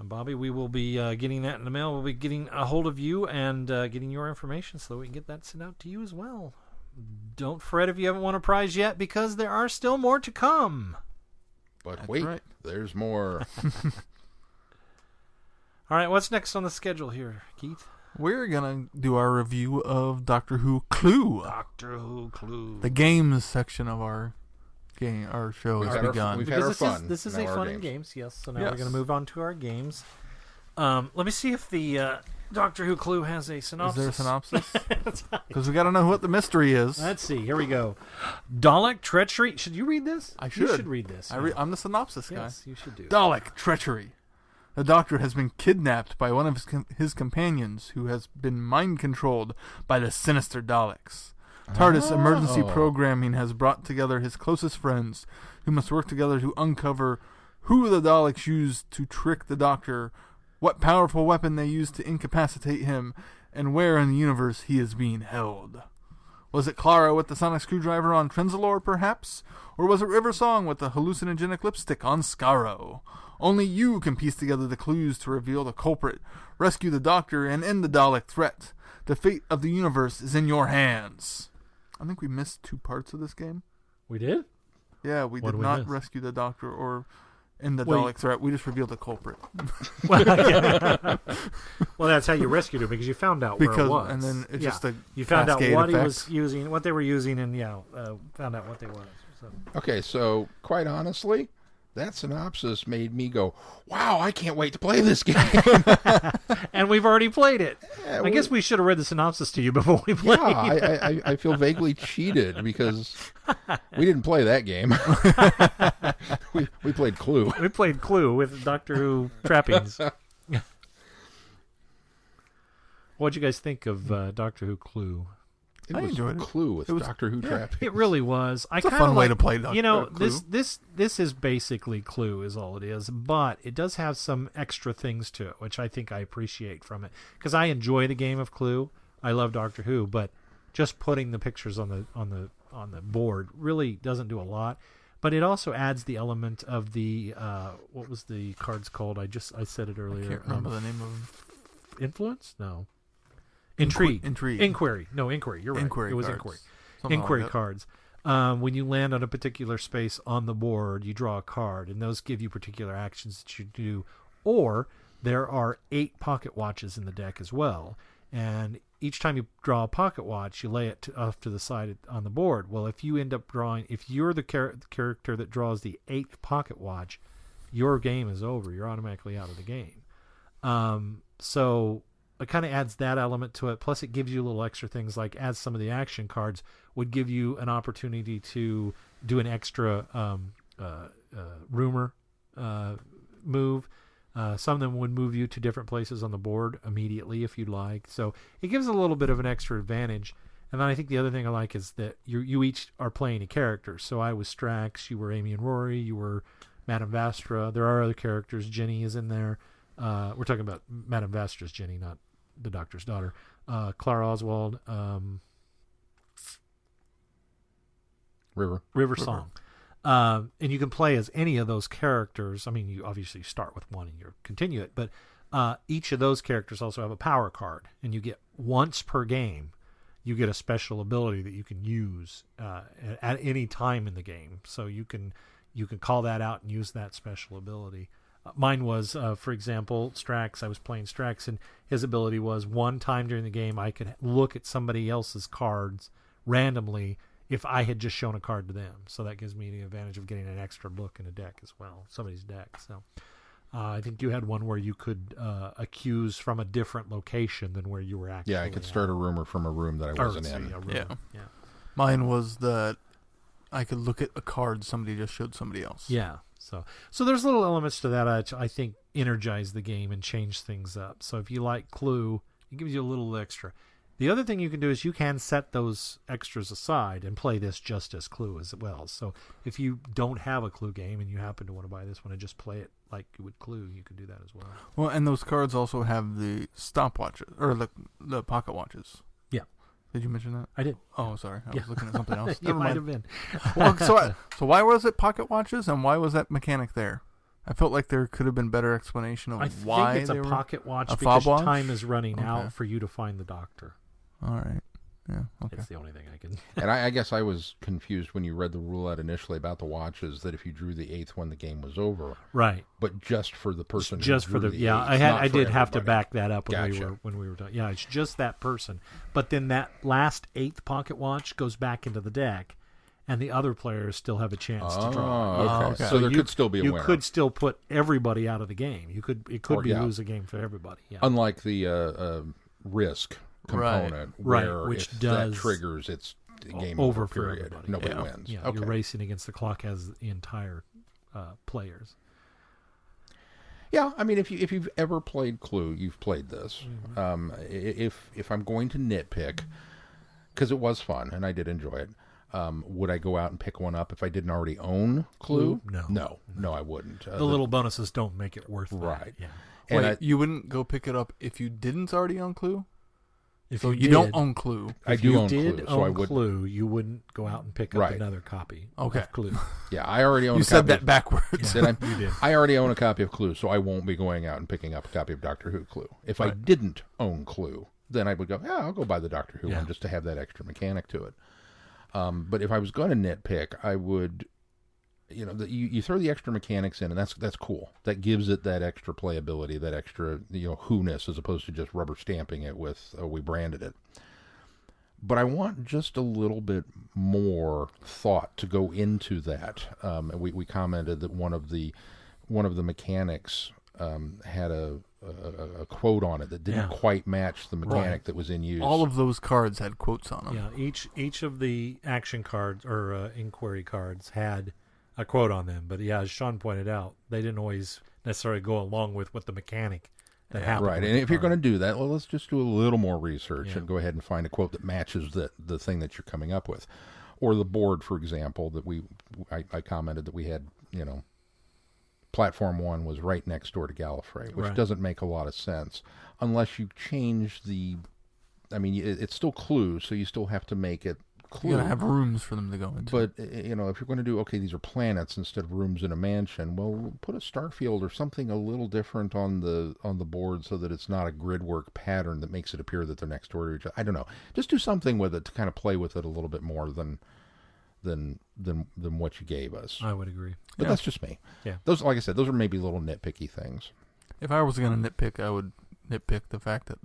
And Bobby, we will be getting that in the mail. We'll be getting a hold of you and getting your information so that we can get that sent out to you as well. Don't fret if you haven't won a prize yet, because there are still more to come. But That's wait, right. there's more. All right, what's next on the schedule here, Keith? We're going to do our review of Doctor Who Clue. Doctor Who Clue. The games section of our show We've has had our- begun. we've had our Because fun. this is Now a our fun in games. games, yes. So now Yes. we're going to move on to our games. Let me see if the Doctor Who Clue has a Is synopsis. there a synopsis? Because we got to know what the mystery is. Let's see. Here we go. Dalek treachery. Should you read this? I You should. should read this. I'm the synopsis guy. Yes, you should do. Dalek treachery. The Doctor has been kidnapped by one of his companions, who has been mind-controlled by the sinister Daleks. TARDIS emergency programming has brought together his closest friends, who must work together to uncover who the Daleks used to trick the Doctor, what powerful weapon they used to incapacitate him, and where in the universe he is being held. Was it Clara with the sonic screwdriver on Trenzalore, perhaps? Or was it River Song with the hallucinogenic lipstick on Skaro? Only you can piece together the clues to reveal the culprit, rescue the Doctor, and end the Dalek threat. The fate of the universe is in your hands. I think we missed 2 parts of this game. We did? Yeah, we What did did we not miss? rescue the Doctor or end the Wait. Dalek threat. We just revealed the culprit. Well, yeah. Well, that's how you rescued it, because you found out where it Because was. and then it's Yeah. just a You found out cascade what he effect. was using, what they were using, and found out what they was. So. Okay, so quite honestly, that synopsis made me go, wow, I can't wait to play this game. And we've already played it. Yeah, I guess we should have read the synopsis to you before we played. Yeah, I feel vaguely cheated because we didn't play that game. we played Clue. We played Clue with Doctor Who trappings. What'd you guys think of Doctor Who Clue? It I was enjoyed it. Clue with It was- Doctor Who trap. It really was. It's a fun way to play Doctor Clue. This is basically Clue is all it is, but it does have some extra things to it, which I think I appreciate from it, because I enjoy the game of Clue. I love Doctor Who, but just putting the pictures on the board really doesn't do a lot. But it also adds the element of the what was the cards called? I said it earlier. I can't remember the name of Influence? No. Intrigue. Intrigue. Inquiry. No, Inquiry. You're right. Inquiry It was cards. Inquiry. Something Inquiry like that. cards. When you land on a particular space on the board, you draw a card, and those give you particular actions that you do. Or there are 8 pocket watches in the deck as well, and each time you draw a pocket watch, you lay it off to the side on the board. Well, if you end up drawing, if you're the character that draws the 8th pocket watch, your game is over. You're automatically out of the game. So it kind of adds that element to it. Plus, it gives you little extra things, like as some of the action cards would give you an opportunity to do an extra rumor move. Some of them would move you to different places on the board immediately if you'd like. So it gives a little bit of an extra advantage. And then I think the other thing I like is that you each are playing a character. So I was Strax, you were Amy and Rory, you were Madame Vastra. There are other characters. Jenny is in there. We're talking about Madame Vastra's Jenny, not the Doctor's daughter. Clara Oswald, River. River Song. And you can play as any of those characters. I mean, you obviously start with one and you continue it, but each of those characters also have a power card, and you get once per game, you get a special ability that you can use at any time in the game. So you can call that out and use that special ability. Mine was, for example, Strax. I was playing Strax, and his ability was one time during the game I could look at somebody else's cards randomly if I had just shown a card to them. So that gives me the advantage of getting an extra look in a deck as well, somebody's deck. So I think you had one where you could accuse from a different location than where you were actually. Yeah, I could start a rumor from a room that I wasn't in. Yeah. Mine was that I could look at a card somebody just showed somebody else. Yeah. So there's little elements to that I think energize the game and change things up. So if you like Clue, it gives you a little extra. The other thing you can do is you can set those extras aside and play this just as Clue as well. So if you don't have a Clue game and you happen to want to buy this one and just play it like you would Clue, you can do that as well. Well, and those cards also have the stopwatches, or the pocket watches. Yeah. Did you mention that? I did. Oh, sorry. I was looking at something else. You might have been. Well, so why was it pocket watches, and why was that mechanic there? I felt like there could have been better explanation of why think it's they a were pocket watch a because fob watch? time is running out for you to find the Doctor. All right. Yeah. Okay. It's the only thing I can. And I guess I was confused when you read the rule out initially about the watches that if you drew the 8th one, the game was over. Right. But just for the person. Just who for drew the 8th, I did have to everybody. back that up Gotcha. when we were done. Yeah, it's just that person. But then that last 8th pocket watch goes back into the deck, and the other players still have a chance to draw. Okay. Oh, okay. So there could still be a winner. You could still put everybody out of the game. It could lose a game for everybody. Yeah. Unlike the risk component, where which if does that triggers, it's game over over for period. everybody. Nobody Yeah. wins. Yeah, Okay. you're racing against the clock as the entire players. Yeah, I mean, if you've ever played Clue, you've played this. Mm-hmm. If I'm going to nitpick, because it was fun and I did enjoy it, would I go out and pick one up if I didn't already own Clue? No, I wouldn't. The little bonuses don't make it worth Right. that. Yeah. And Wait, you wouldn't go pick it up if you didn't already own Clue? If So you you don't did- own Clue. I if do you own did Clue, so I own would. Clue, you wouldn't go out and pick up Right. another copy Okay. of Clue. Yeah, I already own. You a said copy that of- backwards. Did I? You did. I already own a copy of Clue, so I won't be going out and picking up a copy of Doctor Who Clue. If I Right. didn't own Clue, then I would go, yeah, I'll go buy the Doctor Who Yeah. one just to have that extra mechanic to it. But if I was going to nitpick, I would, you throw the extra mechanics in, and that's cool. That gives it that extra playability, that extra, who-ness, as opposed to just rubber stamping it with, we branded it. But I want just a little bit more thought to go into that. We commented that one of the mechanics had a quote on it that didn't quite match the mechanic that was in use. All of those cards had quotes on them. Yeah, each of the action cards or inquiry cards had a quote on them. But yeah, as Sean pointed out, they didn't always necessarily go along with what the mechanic that happened. Right, with and the if you're card. going to do that, well, let's just do a little more research Yeah. and go ahead and find a quote that matches the thing that you're coming up with. Or the board, for example, that I commented that we had, Platform 1 was right next door to Gallifrey, which Right. doesn't make a lot of sense unless you change it's still Clue, so you still have to make it Clue. You gotta have rooms for them to go into. But, if you're going to do, okay, these are planets instead of rooms in a mansion, well, put a starfield or something a little different on the board so that it's not a gridwork pattern that makes it appear that they're next door to each other. I don't know. Just do something with it to kind of play with it a little bit more than what you gave us. I would agree. But Yeah. that's just me. Yeah. Those, like I said, those are maybe little nitpicky things. If I was gonna nitpick, I would nitpick the fact that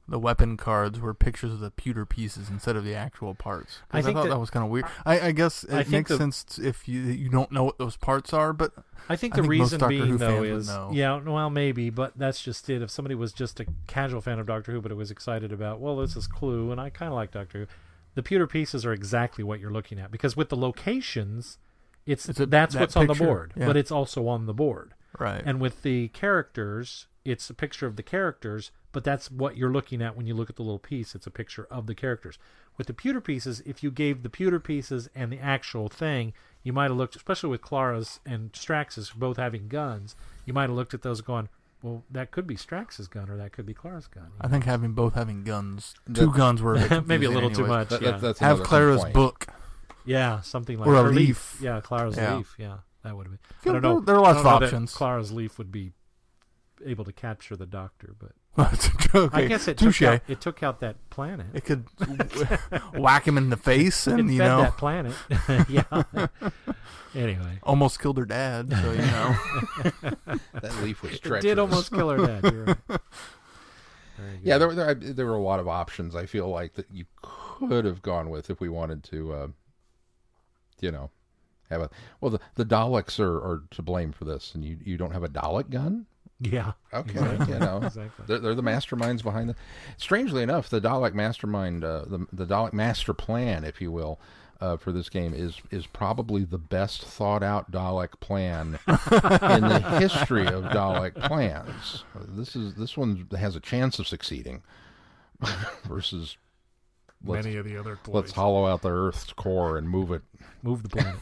the weapon cards were pictures of the pewter pieces instead of the actual parts. 'Cause I think thought that was kind of weird. I guess I it think makes sense if you don't know what those parts are, but I think I the think most reason Doctor being, Who though, fans would is know. yeah, well, maybe, but that's just it. If somebody was just a casual fan of Doctor Who, but it was excited about, well, this is Clue, and I kind of like Doctor Who, the pewter pieces are exactly what you're looking at, because with the locations, that's that what's on the picture, board, yeah. but it's also on the board. right. And with the characters, it's a picture of the characters, but that's what you're looking at when you look at the little piece. It's a picture of the characters. With the pewter pieces, if you gave the pewter pieces and the actual thing, you might have looked, especially with Clara's and Strax's both having guns, you might have looked at those going, well, that could be Strax's gun or that could be Clara's gun. I think both having guns, two guns were a bit Maybe a confusing little too anyways. much. That's yeah. that's Have another Clara's complaint. book. Yeah, something like Or a or leaf. Yeah, Clara's Yeah. leaf. Yeah, that would have been. Yeah, I don't know. there are lots I of don't know that options. Clara's leaf would be able to capture the Doctor, but Okay, I guess it touche. took out that planet. It could whack him in the face, and it fed that planet. Yeah. Anyway, almost killed her dad. So That leaf was it treacherous. did almost kill her dad. You're right. Very good. Yeah, there were a lot of options. I feel like that you could have gone with if we wanted to, have a. Well, the Daleks are to blame for this, and you don't have a Dalek gun. Yeah. Okay, Exactly. Exactly. they're the masterminds behind it. Strangely enough, the Dalek mastermind, the Dalek master plan, if you will, for this game is probably the best thought out Dalek plan in the history of Dalek plans. This one has a chance of succeeding versus Many of the other toys. let's hollow out the Earth's core and move it. Move the planet.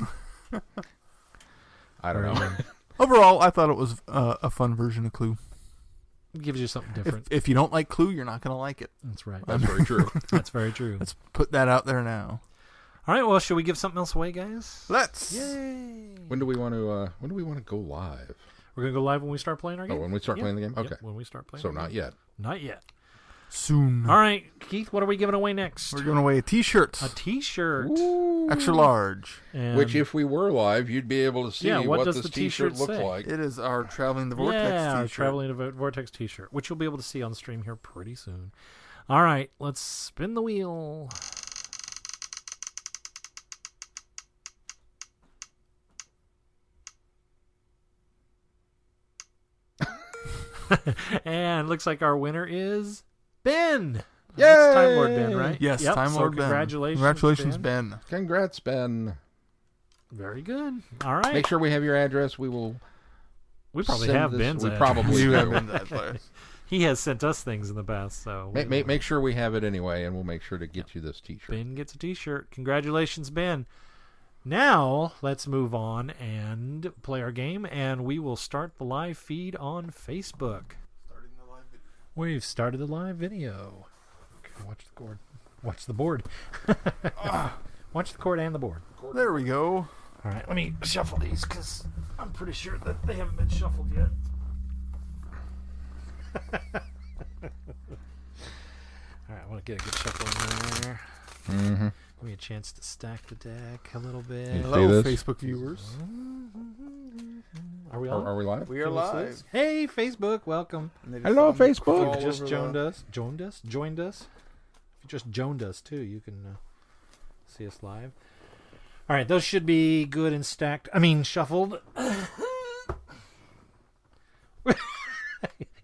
I don't know. overall, I thought it was a fun version of Clue. It gives you something different. If you don't like Clue, you're not going to like it. That's right. That's very true. That's very true. Let's put that out there now. All right. Well, should we give something else away, guys? Let's. Yay! When do we want to go live? We're gonna go live when we start playing our game. Oh, when we start playing the game? Yep, Okay. when we start playing. So our not game. yet. Not yet. Soon. All right, Keith. What are we giving away next? We're giving away a T-shirt, A T-shirt. Ooh. extra large. And Which, if we were live, you'd be able to see Yeah, what does this the T-shirt T-shirt looks say? like. It is our Traveling the Vortex yeah, T-shirt. Traveling the Vortex T-shirt, which you'll be able to see on the stream here pretty soon. All right, let's spin the wheel. And looks like our winner is Ben. That's Time Lord Ben, right? Yes, Yep, Time so Lord Ben. congratulations. Congratulations, Ben. Congrats, Ben. Very good. All right. Make sure we have your address. We will. we probably send have this- Ben's we address. probably You do. have Ben's address. He has sent us things in the past, so Make sure we have it anyway, and we'll make sure to get you this T-shirt. Ben gets a T-shirt. Congratulations, Ben. Now let's move on and play our game, and we will start the live feed on Facebook. We've started the live video. Okay, watch the cord. Watch the board. Watch the cord and the board. There we go. All right, let me shuffle these because I'm pretty sure that they haven't been shuffled yet. All right, I want to get a good shuffle in there. Mm-hmm. Give me a chance to stack the deck a little bit. You Hello, this? Facebook viewers. Are we on? Are we live? We are Can we see live. this? Hey, Facebook, welcome. Hello, If Facebook. you just joined us. If you just joined us too, you can see us live. All right, those should be good and stacked. Shuffled.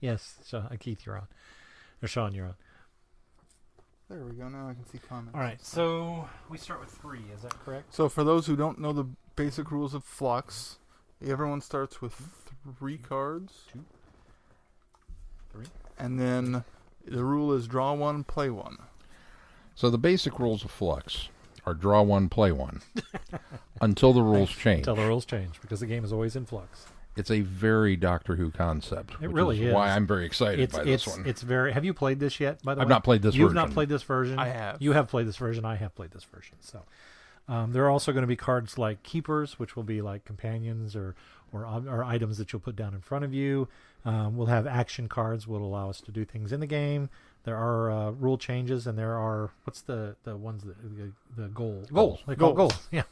Yes, Keith, you're on. Or Sean, you're on. There we go. Now I can see comments. All right, so we start with 3. Is that correct? So for those who don't know the basic rules of Fluxx, everyone starts with 3 cards. 2, 3. And then the rule is draw 1, play 1. So the basic rules of Fluxx are draw 1, play 1, until the rules change. Until the rules change, because the game is always in flux. It's a very Doctor Who concept. It which really is. why I'm very excited by this one. It's very. Have you played this yet? By the way, I've not played this You've version. not played this version. I have. You have played this version. I have played this version. So there are also going to be cards like keepers, which will be like companions or items that you'll put down in front of you. We'll have action cards, will allow us to do things in the game. There are rule changes, and there are what's the ones that the goals. They call goals. Yeah,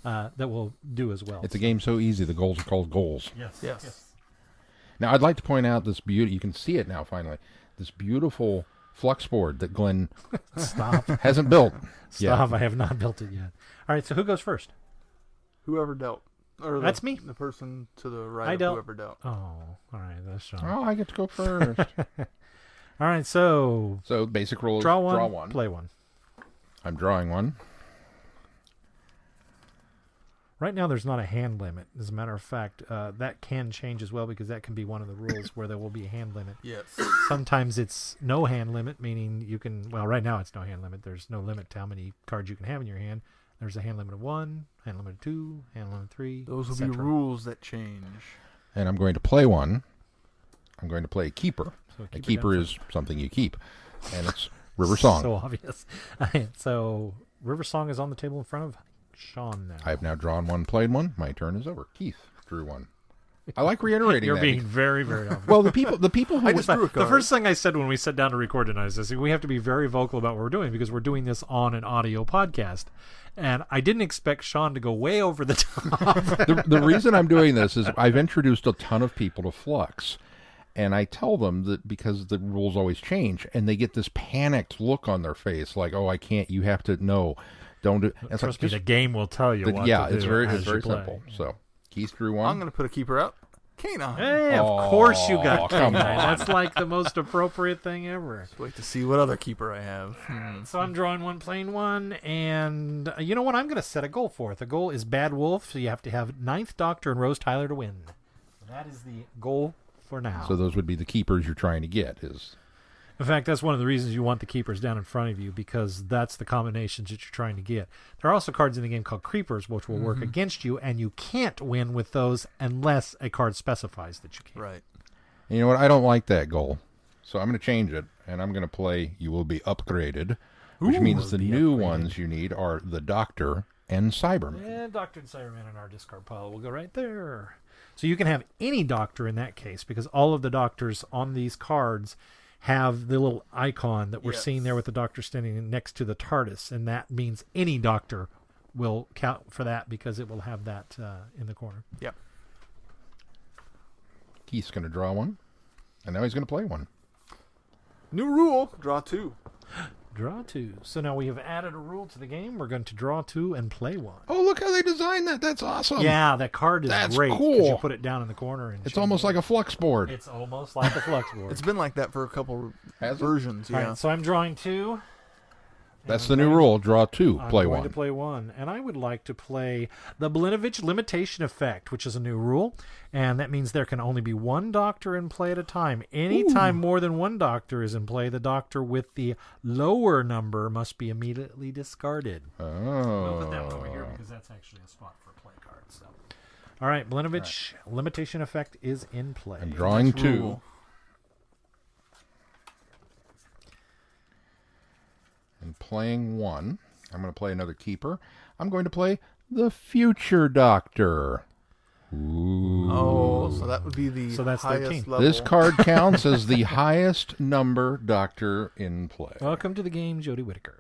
that will do as well. It's a game so easy. The goals are called goals. Yes. Now, I'd like to point out this beauty. You can see it now, finally. This beautiful Fluxx board that Glenn Stop. hasn't built. Stop. I have not built it yet. All right, so who goes first? Whoever dealt. Or That's me. The person to the right I of dealt. whoever dealt. Oh, all right, that's Sean. Oh, I get to go first. All right, so So, basic rules: draw one, play one. I'm drawing one. Right now, there's not a hand limit. As a matter of fact, that can change as well because that can be one of the rules where there will be a hand limit. Yes. Sometimes it's no hand limit, meaning you can. Well, right now it's no hand limit. There's no limit to how many cards you can have in your hand. There's a hand limit of 1, hand limit of 2, hand limit of 3. Those will be etc. rules that change. And I'm going to play one. I'm going to play a keeper. So A keep it keeper down is something you keep. And it's River Song. So obvious. So River Song is on the table in front of Sean now. I have now drawn one, played one. My turn is over. Keith drew one. I like reiterating You're that. being very, very obvious. Well, the people who I just drew a The card. first thing I said when we sat down to record tonight is this: we have to be very vocal about what we're doing because we're doing this on an audio podcast. And I didn't expect Sean to go way over the top. the reason I'm doing this is I've introduced a ton of people to Fluxx. And I tell them that because the rules always change, and they get this panicked look on their face, like, "Oh, I can't. You have to no, don't do." And Trust me, the game will tell you what yeah, to do. it's very as you play. simple. So Keith drew one. I'm going to put a keeper out. Canine. Hey, of course you got come Canine. on. That's like the most appropriate thing ever. Wait to see what other keeper I have. So I'm drawing one, playing one, and you know what? I'm going to set a goal for it. The goal is Bad Wolf, so you have to have Ninth Doctor and Rose Tyler to win. That is the goal for now. So those would be the keepers you're trying to get. In fact, that's one of the reasons you want the keepers down in front of you, because that's the combinations that you're trying to get. There are also cards in the game called creepers, which will work against you, and you can't win with those unless a card specifies that you can. Right. And you know what? I don't like that goal, so I'm going to change it, and I'm going to play You Will Be Upgraded, which means the new ones you need are the Doctor and Cyberman. And Doctor and Cyberman in our discard pile will go right there. So you can have any Doctor in that case, because all of the Doctors on these cards have the little icon that we're seeing there with the Doctor standing next to the TARDIS, and that means any Doctor will count for that because it will have that in the corner. Yep. Keith's going to draw one, and now he's going to play one. New rule. Draw two. Draw two. So now we have added a rule to the game. We're going to draw two and play one. Oh, look how they designed that. That's awesome. Yeah, that card is That's great. 'Cause cool. you put it down in the corner. And It's change almost it. like a Fluxx board. It's almost like a Fluxx board. It's been like that for a couple Has it? versions. All Yeah. right, so I'm drawing two. That's And the I'm new going- rule. Draw two, I'm play going one. to play one, and I would like to play the Blinovich Limitation Effect, which is a new rule, and that means there can only be one Doctor in play at a time. Anytime more than one Doctor is in play, the Doctor with the lower number must be immediately discarded. Oh. We'll put that one over here because that's actually a spot for a play card. So, all right, Blinovich Limitation Effect is in play. I'm drawing Next two. rule. And playing one. I'm going to play another keeper. I'm going to play the Future Doctor. Ooh. Oh, so that would be the So that's highest 13. level. This card counts as the highest number Doctor in play. Welcome to the game, Jodie Whittaker.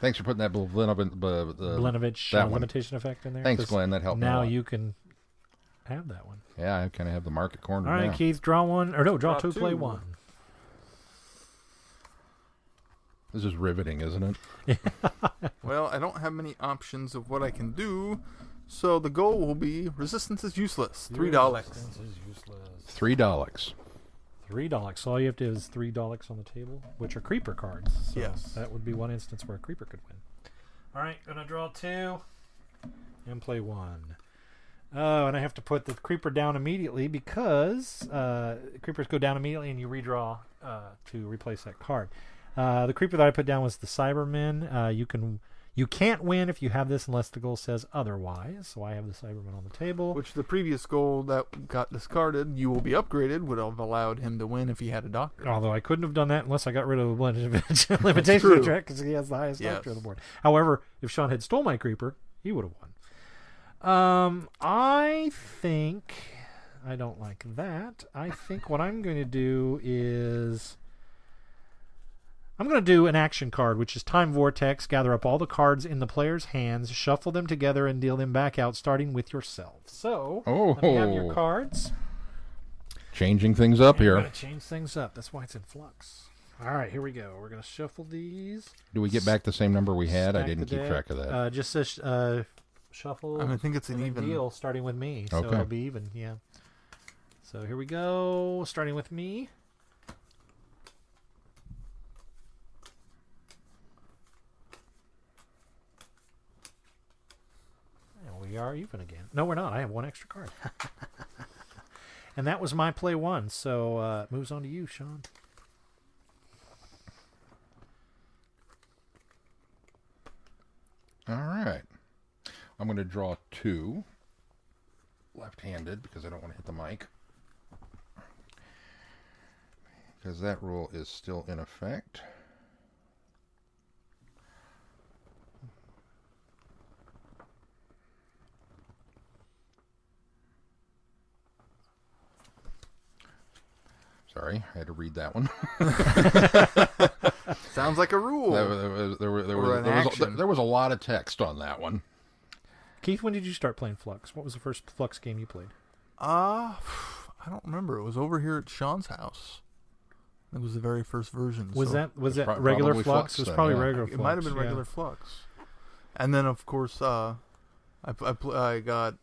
Thanks for putting that Blinovich that one. Limitation Effect in there. Thanks, 'cause Glenn. That helped me a Now lot. you can have that one. Yeah, I kind of have the market cornered All right, now. Keith, draw one. Or no, draw Draw two, play two. one. This is riveting, isn't it? Well, I don't have many options of what I can do, so the goal will be resistance is useless. $3. Resistance is useless. $3. $3. So all you have to do is $3 on the table, which are creeper cards. So Yes. that would be one instance where a creeper could win. All right, gonna draw two and play one. Oh, and I have to put the creeper down immediately because creepers go down immediately and you redraw to replace that card. The creeper that I put down was the Cyberman. You can't win if you have this unless the goal says otherwise. So I have the Cyberman on the table. Which the previous goal that got discarded, you will be upgraded, would have allowed him to win if he had a doctor. Although I couldn't have done that unless I got rid of the limitation true. effect because he has the highest Yes. doctor on the board. However, if Sean had stole my creeper, he would have won. I think I don't like that. I think what I'm going to do is I'm going to do an action card, which is Time Vortex. Gather up all the cards in the player's hands, shuffle them together, and deal them back out, starting with yourself. So, let me have your cards. Changing things up I'm here. going to change things up. That's why it's in flux. All right, here we go. We're going to shuffle these. Do we get back the same number we had? I Stack didn't the keep deck. track of that. Just says shuffle. I think it's an and then even. deal, starting with me. So Okay. it'll be even, yeah. So here we go, starting with me. And we are even again. No, we're not. I have one extra card. And that was my play one. So it moves on to you, Sean. All right. I'm going to draw two. Left-handed because I don't want to hit the mic. Because that rule is still in effect. Sorry, I had to read that one. Sounds like a rule. There was a lot of text on that one. Keith, when did you start playing Fluxx? What was the first Fluxx game you played? I don't remember. It was over here at Sean's house. It was the very first version. Was that Pro- regular probably Fluxx? Fluxx It was then, probably yeah. regular It Fluxx. might have been regular yeah. Fluxx. And then, of course, I got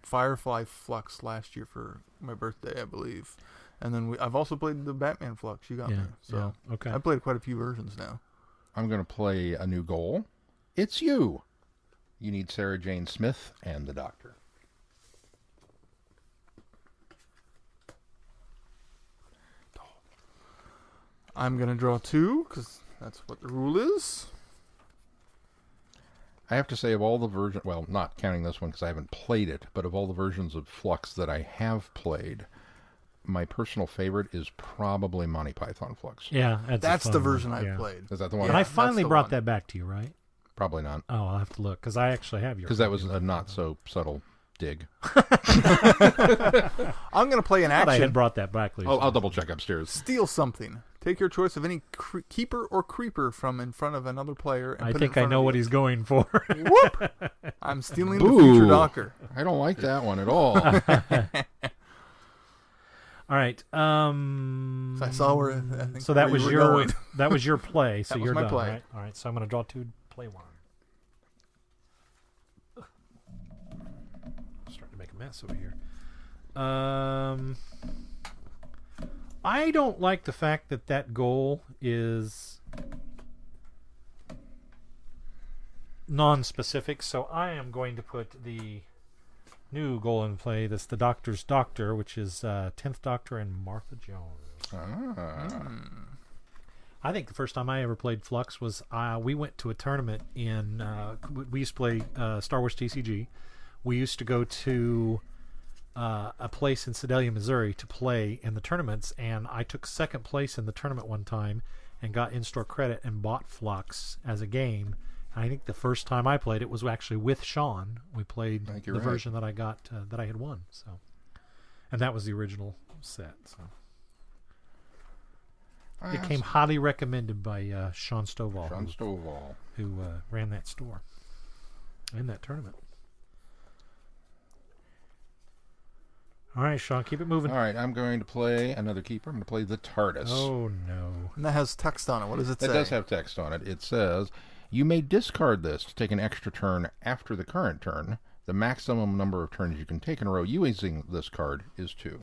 Firefly Fluxx last year for my birthday, I believe. And then I've also played the Batman Fluxx. You got me. So yeah, okay. I've played quite a few versions now. I'm going to play a new goal. It's you. You need Sarah Jane Smith and the Doctor. I'm going to draw 2, because that's what the rule is. I have to say, of all the versions, well, not counting this one because I haven't played it, but of all the versions of Fluxx that I have played, my personal favorite is probably Monty Python Fluxx. Yeah, That's the fun version one. I've Yeah. played. Is that the one? And I that's finally the brought one. that back to you, right? Probably not. Oh, I'll have to look, because I actually have your... Because that was a not so subtle dig. I'm going to play an I action. had brought that back. I'll double check upstairs. Steal something. Take your choice of any keeper or creeper from in front of another player. And I put think it in I front know of what you. he's going for. Whoop! I'm stealing the Boo. future Doctor. I don't like that one at all. All right. So I saw where. I think So that where was you were your going. that was your play. So That was you're my done, play. right? All right. So I'm going to draw 2, play 1. Starting to make a mess over here. I don't like the fact that goal is non-specific, so I am going to put the new goal in play. That's the Doctor's Doctor, which is 10th Doctor and Martha Jones. I think the first time I ever played Fluxx was we went to a tournament in we used to play Star Wars TCG. We used to go to a place in Sedalia, Missouri to play in the tournaments, and I took second place in the tournament one time and got in-store credit and bought Fluxx as a game. And I think the first time I played it was actually with Sean. We played the right. version that I got that I had won. So, and that was the original set. So it came highly recommended by Sean Stovall, who ran that store in that tournament. All right, Sean, keep it moving. All right, I'm going to play another keeper. I'm going to play the TARDIS. Oh, no. And that has text on it. What does it say? It does have text on it. It says, you may discard this to take an extra turn after the current turn. The maximum number of turns you can take in a row using this card is 2.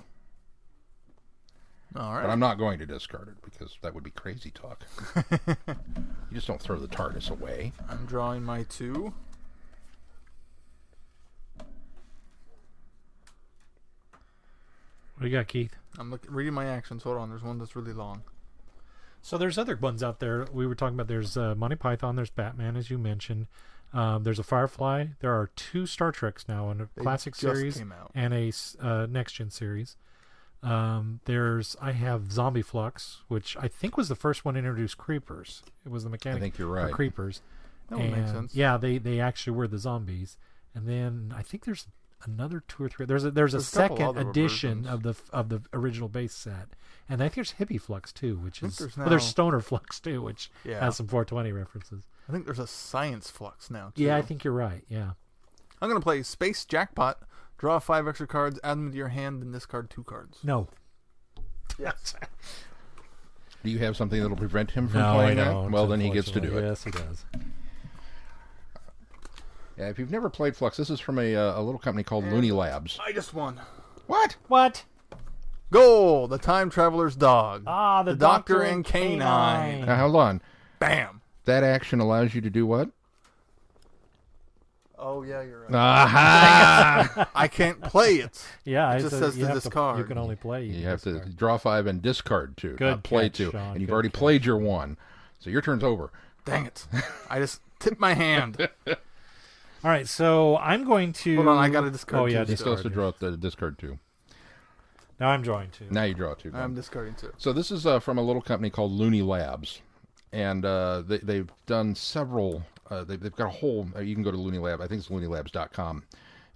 All right. But I'm not going to discard it because that would be crazy talk. You just don't throw the TARDIS away. I'm drawing my 2. What do you got, Keith? I'm reading my actions. Hold on. There's one that's really long. So there's other ones out there. We were talking about there's Monty Python, there's Batman, as you mentioned. There's a Firefly. There are 2 Star Treks now, in a classic just series came out. and a next-gen series. I have Zombie Fluxx, which I think was the first one to introduce creepers. It was the mechanic I think you're for right. creepers. That would make sense. Yeah, they actually were the zombies. And then I think there's another 2 or 3. There's a couple second other edition versions. of the original base set, and I think there's Hippie Fluxx too, which think is there's there's now- Stoner Fluxx too, which Yeah. has some 420 references. I think there's a Science Flux now, too. Yeah, I think you're right. Yeah. I'm going to play Space Jackpot. Draw 5 extra cards, add them to your hand, and discard 2 cards. No. Yes. Do you have something that'll prevent him from No, playing I that? don't. Well, then he gets to do it. Yes, he does. Yeah, if you've never played Fluxx, this is from a little company called Looney Labs. I just won. What? What? Goal! The Time Traveler's Dog. Ah, the Doctor and Canine. Now, hold on. Bam! That action allows you to do what? Oh, yeah, you're right. Aha! I can't play it. Yeah, It just says you to have discard. You can only play. You have to discard. draw 5 and discard 2, Good not play catch, 2. Sean. And you've Good already catch. played your 1. So your turn's over. Dang it. I just tipped my hand. All right, so I'm going to. Hold on, I gotta discard Oh yeah, two He still has to discard. draw the discard 2. Now I'm drawing 2. Now you draw 2. I'm discarding 2. So this is from a little company called Looney Labs, and they've done several. They've got a whole. You can go to Looney Lab. I think it's LooneyLabs.com,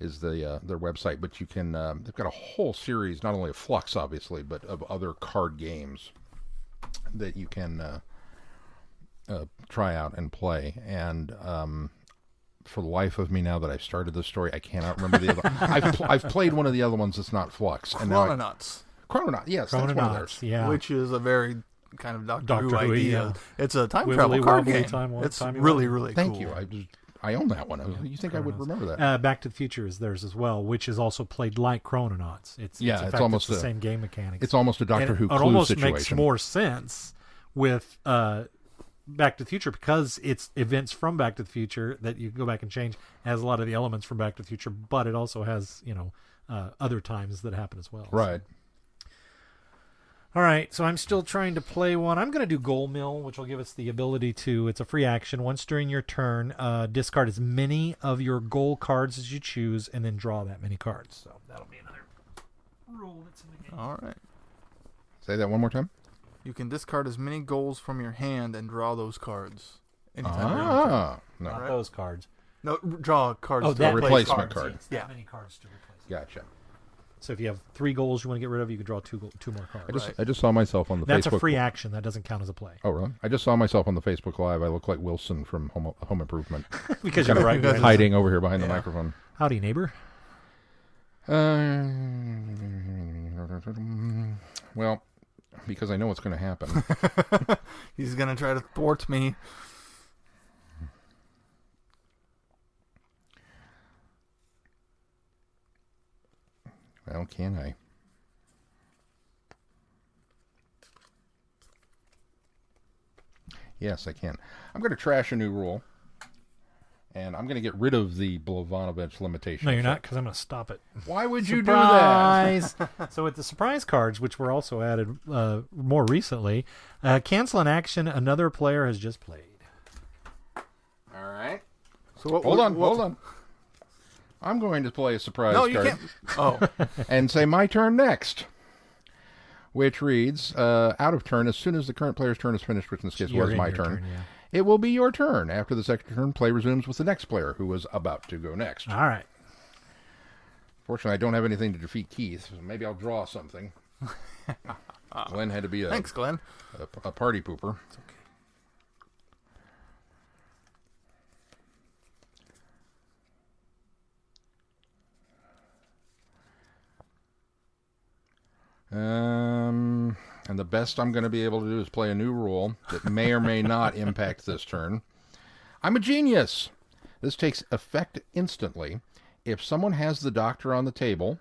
is their website. But you can they've got a whole series, not only of Fluxx obviously, but of other card games that you can try out and play. And for the life of me, now that I've started this story, I cannot remember the other. I've played one of the other ones that's not Fluxx. And Chrononauts. Chrononauts, yes, that's one of theirs. Yeah. Which is a very kind of Doctor Doctor Who Who, idea. yeah. It's a time Wibbly travel card wobbly game. It's timey really, wimey. really Thank cool. you. I own that one. You think I would remember that? Back to the Future is theirs as well, which is also played like Chrononauts. It's in fact, almost the same game mechanics. It's almost a Doctor Who It Clue almost situation. makes more sense with Back to the Future because it's events from Back to the Future that you can go back and change. It has a lot of the elements from Back to the Future, but it also has other times that happen as well. Right. All right, so I'm still trying to play one. I'm going to do Goal Mill, which will give us the ability to, it's a free action. Once during your turn, discard as many of your goal cards as you choose, and then draw that many cards. So that'll be another rule that's in the game. All right. Say that one more time. You can discard as many goals from your hand and draw those cards. Anytime during your turn. No. Not Right. those cards. No, draw cards. Oh, to that replace replacement cards. card. Yes, Yeah. that many cards to replace. Gotcha. So if you have 3 goals you want to get rid of, you can draw two more cards. I just saw myself on the That's Facebook. a free action. That doesn't count as a play. Oh, really? I just saw myself on the Facebook Live. I look like Wilson from Home Improvement. Because Kind you're of right. hiding over here behind the microphone. Howdy, neighbor. Well, because I know what's going to happen. He's going to try to thwart me. Well, can I? Yes, I can. I'm going to trash a new rule. And I'm going to get rid of the Blavanovich limitation. No, you're not, effect. because I'm going to stop it. Why would you do that? Surprise! So with the surprise cards, which were also added more recently, cancel an action another player has just played. All right. So what, Hold on. I'm going to play a surprise No, card. you can't. Oh, And say my turn next. Which reads, out of turn, as soon as the current player's turn is finished, which in this case You're was in my your turn, yeah. it will be your turn. After the second turn, play resumes with the next player, who was about to go next. All right. Fortunately, I don't have anything to defeat Keith, so maybe I'll draw something. Glenn had to be thanks, Glenn. a party pooper. It's okay. And the best I'm going to be able to do is play a new rule that may or may not impact this turn. I'm a genius. This takes effect instantly. If someone has the Doctor on the table,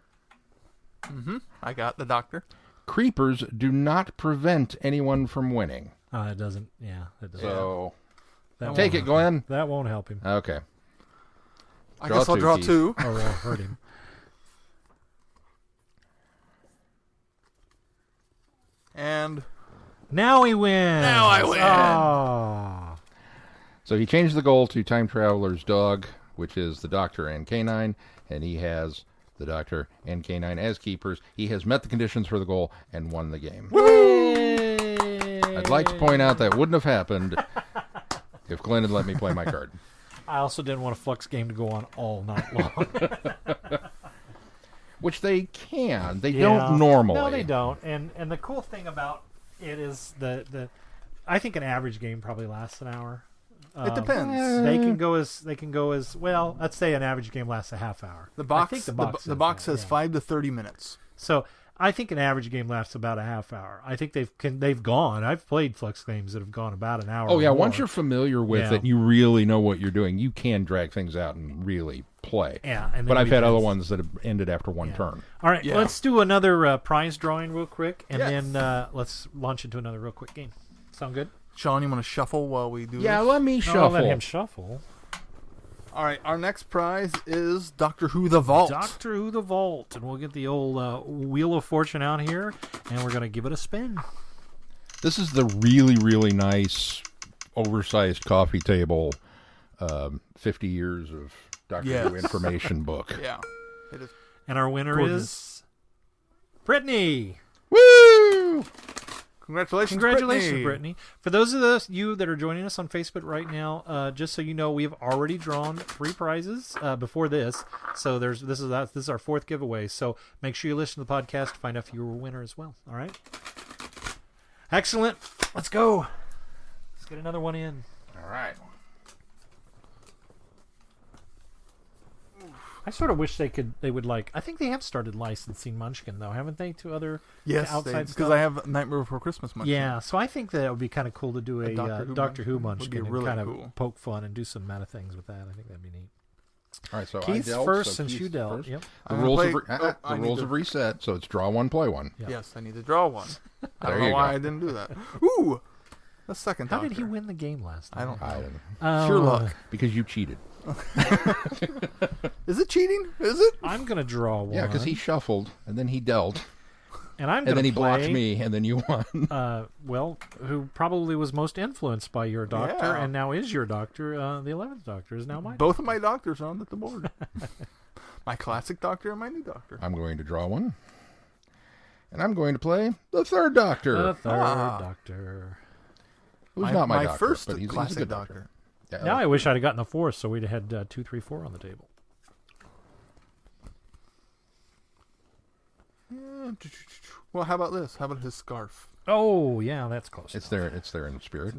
I got the Doctor. creepers do not prevent anyone from winning. It doesn't. Yeah, it doesn't. So That take won't it, Glenn. That won't help him. Okay. I Draw guess I'll two, draw Keith. 2. Or will hurt him. And Now he wins. Now I win. Oh. So he changed the goal to Time Traveler's Dog, which is the Doctor and K9, and he has the Doctor and K9 as keepers. He has met the conditions for the goal and won the game. I'd like to point out that wouldn't have happened if Glenn had let me play my card. I also didn't want a Fluxx game to go on all night long. Which they can. They Yeah. don't normally. No, they don't. And the cool thing about it is the I think an average game probably lasts an hour. it depends. They can go as well. Let's say an average game lasts a half hour. The box, I think the box says yeah. 5 to 30 minutes. So I think an average game lasts about a half hour. I think they've gone. I've played Fluxx games that have gone about an hour. Oh, yeah. or more. Once you're familiar with Yeah. it, you really know what you're doing. You can drag things out and really play. Yeah, and then But I've had other weekends. ones that have ended after one turn. All right, Yeah. let's do another prize drawing real quick, and Yes. then let's launch into another real quick game. Sound good? Sean, you want to shuffle while we do Yeah, this? let me No, shuffle. I'll let him shuffle. All right, our next prize is Doctor Who the Vault. Doctor Who the Vault, and we'll get the old Wheel of Fortune out here, and we're going to give it a spin. This is the really, really nice, oversized coffee table, 50 years of Doctor Yes. Who information book. Yeah, it is. And our winner Gorgeous. is Brittany. Woo! Congratulations, Brittany. For those of you that are joining us on Facebook right now, just so you know, we have already drawn 3 prizes before this. So this is our 4th giveaway. So make sure you listen to the podcast to find out if you're a winner as well. All right. Excellent. Let's go. Let's get another one in. All right. I sort of wish they would like. I think they have started licensing Munchkin though, haven't they? To other outside stuff. Because I have Nightmare Before Christmas Munchkin. Yeah, so I think that it would be kind of cool to do a Doctor Who Munchkin would be really and kind cool. of poke fun and do some meta things with that. I think that'd be neat. All right, so Keith's I dealt, first so since Keith's you dealt. first. Yep. The rules I have reset, so it's draw one, play one. Yep. Yes, I need to draw one. I don't There know you why go. I didn't do that. Ooh, the second How Doctor. did he win the game last I time? don't know. I don't know. Sure luck. Because you cheated. Is it cheating? Is it? I'm gonna draw one. Yeah, because he shuffled, and then he dealt, and I'm and gonna then he play, blocked me, and then you won. Well, who probably was most influenced by your doctor, Yeah. and now is your doctor. The 11th Doctor is now my. Both of my doctors are on the board. My classic Doctor and my new Doctor. I'm going to draw one, and I'm going to play the Third Doctor. The 3rd Ah. Doctor. Who's not my doctor, first but he's a classic good Doctor. Yeah, Now I wish I'd have gotten the 4th, so we'd have had 2, 3, 4 on the table. Well, how about this? How about his scarf? Oh yeah, that's close. It's there in spirit.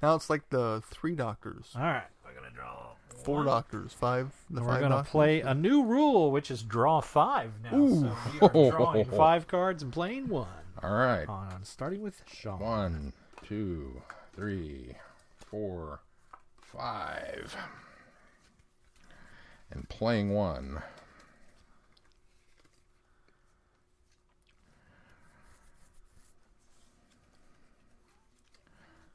Now it's like the 3 Doctors, All right, we're gonna draw 4 Doctors, 5. The And 5 we're going to Doctors. play a new rule, which is draw 5 now. Ooh. So we are drawing 5 cards and playing 1. All right. Starting with Sean. 1, 2, 3, 4, 5. And playing 1.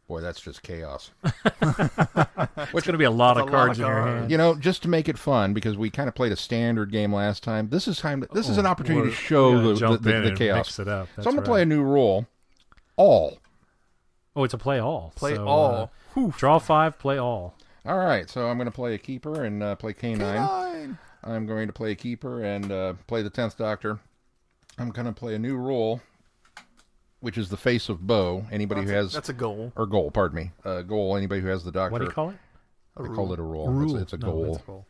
Boy, that's just chaos. It's going to be a lot of cards in your hand. You know, just to make it fun, because we kind of played a standard game last time. This is an opportunity to show the chaos. Mix it up. So I'm going to play a new rule. All. Oh, it's a play all. Play So, all. Draw 5, play all. All right, so I'm going to play a keeper and play K9. K9. I'm going to play a keeper and play the 10th Doctor. I'm going to play a new rule, which is the face of Bo. Anybody who has... That's a goal. Or goal, pardon me. Goal, anybody who has the Doctor. What do you call it? They call it a rule. Rule. It's a No, goal. that's a goal.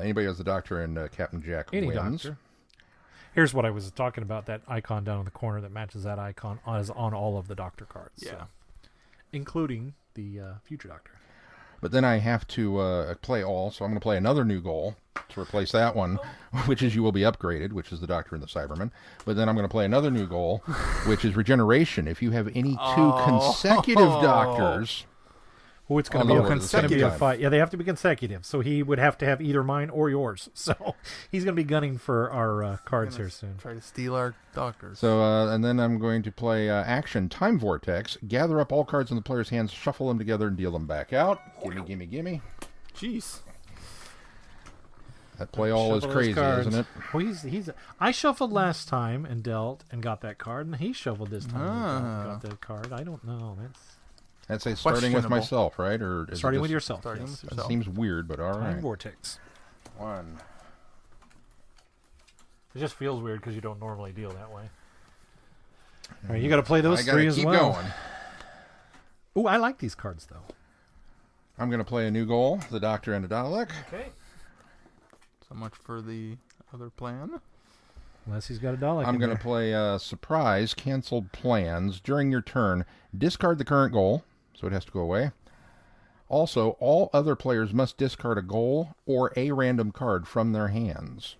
Anybody who has the Doctor and Captain Jack Any wins. Doctor. Here's what I was talking about, that icon down in the corner that matches that icon is on all of the Doctor cards. Yeah. So, including the future Doctor. But then I have to play all, so I'm going to play another new goal to replace that one, which is you will be upgraded, which is the Doctor and the Cyberman. But then I'm going to play another new goal, which is regeneration. If you have any 2 consecutive Doctors... Oh, it's going On to the be, board it's going to be a time. fight. Yeah, they have to be consecutive. So he would have to have either mine or yours. So he's going to be gunning for our cards here soon. Try to steal our Doctors. So, and then I'm going to play action Time Vortex. Gather up all cards in the player's hands, shuffle them together, and deal them back out. Gimme. Jeez. That play all is Shuffle those crazy, cards. isn't it? Well, I shuffled last time and dealt and got that card, and he shuffled this time and got that card. I don't know. That's a starting with Questionable. myself, right? Or is it Starting just- with yourself. Starting Yes. with That yourself. seems weird, but all Time right. Vortex. 1. It just feels weird because you don't normally deal that way. All right, you got to play those I gotta 3 as keep well. going. Ooh, I like these cards though. I'm going to play a new goal, the Doctor and a Dalek. Okay. So much for the other plan. Unless he's got a Dalek. I'm going to play surprise, canceled plans. During your turn, discard the current goal, so it has to go away. Also, all other players must discard a goal or a random card from their hands.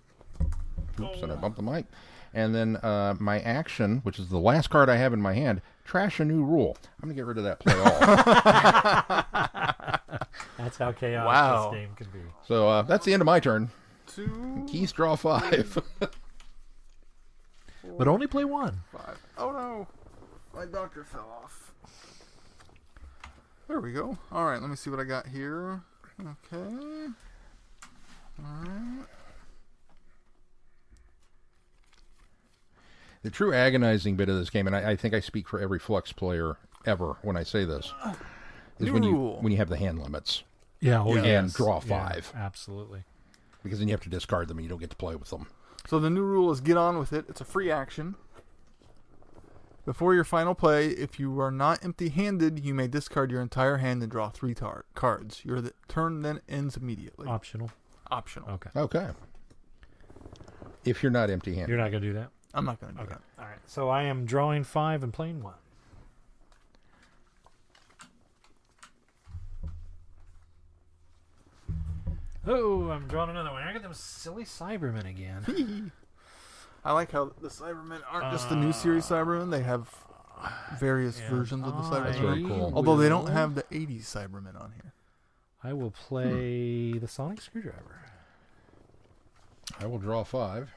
Oops, and I bumped the mic. And then my action, which is the last card I have in my hand, trash a new rule. I'm going to get rid of that play all. That's how chaotic Wow. this game can be. So that's the end of my turn. 2, Keith, draw 5. But only play 1. 5. Oh no. My Doctor fell off. There we go. Alright, let me see what I got here. Okay. Alright. The true agonizing bit of this game, and I think I speak for every Fluxx player ever when I say this, is New when rule. you have the hand limits. Yeah, Yeah. And draw 5. Yeah, absolutely. Because then you have to discard them and you don't get to play with them. So the new rule is get on with it. It's a free action. Before your final play, if you are not empty-handed, you may discard your entire hand and draw 3 cards. Your turn then ends immediately. Optional. Optional. Okay. If you're not empty-handed. You're not going to do that? I'm not going to do Okay. that. All right. So I am drawing 5 and playing 1. Oh, I'm drawing another one. I got them silly Cybermen again. I like how the Cybermen aren't just the new series Cybermen. They have various versions of the Cybermen. That's very cool. Although they don't have the 80s Cybermen on here. I will play the Sonic Screwdriver. I will draw 5.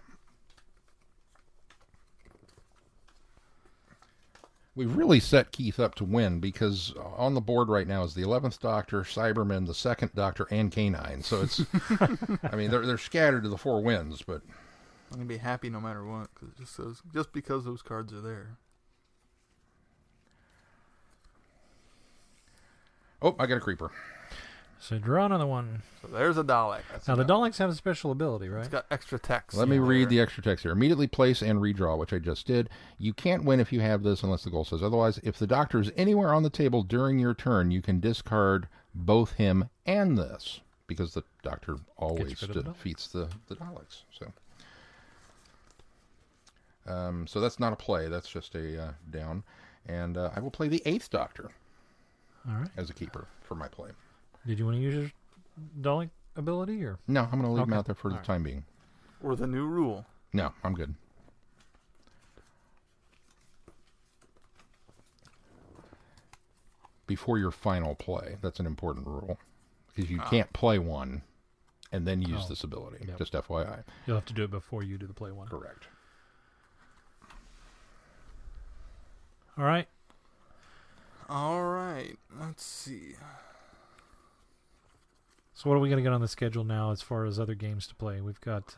We've really set Keith up to win because on the board right now is the 11th Doctor, Cybermen, the 2nd Doctor, and K9. So it's, I mean, they're scattered to the 4 winds, but I'm going to be happy no matter what, cause just because those cards are there. Oh, I got a creeper. So draw another one. So there's a Dalek. Now, the Daleks have a special ability, right? It's got extra text. Let me read the extra text here. Immediately place and redraw, which I just did. You can't win if you have this unless the goal says otherwise. If the Doctor is anywhere on the table during your turn, you can discard both him and this, because the Doctor always defeats the Daleks. So that's not a play. That's just a down. And I will play the 8th Doctor as a keeper for my play. Did you want to use your Dalek ability? Or No, I'm going to leave him out there for the time being. Or the new rule. No, I'm good. Before your final play. That's an important rule. Because you can't play one and then use this ability. Yep. Just FYI. You'll have to do it before you do the play one. Correct. All right. All right. Let's see. So what are we going to get on the schedule now as far as other games to play? We've got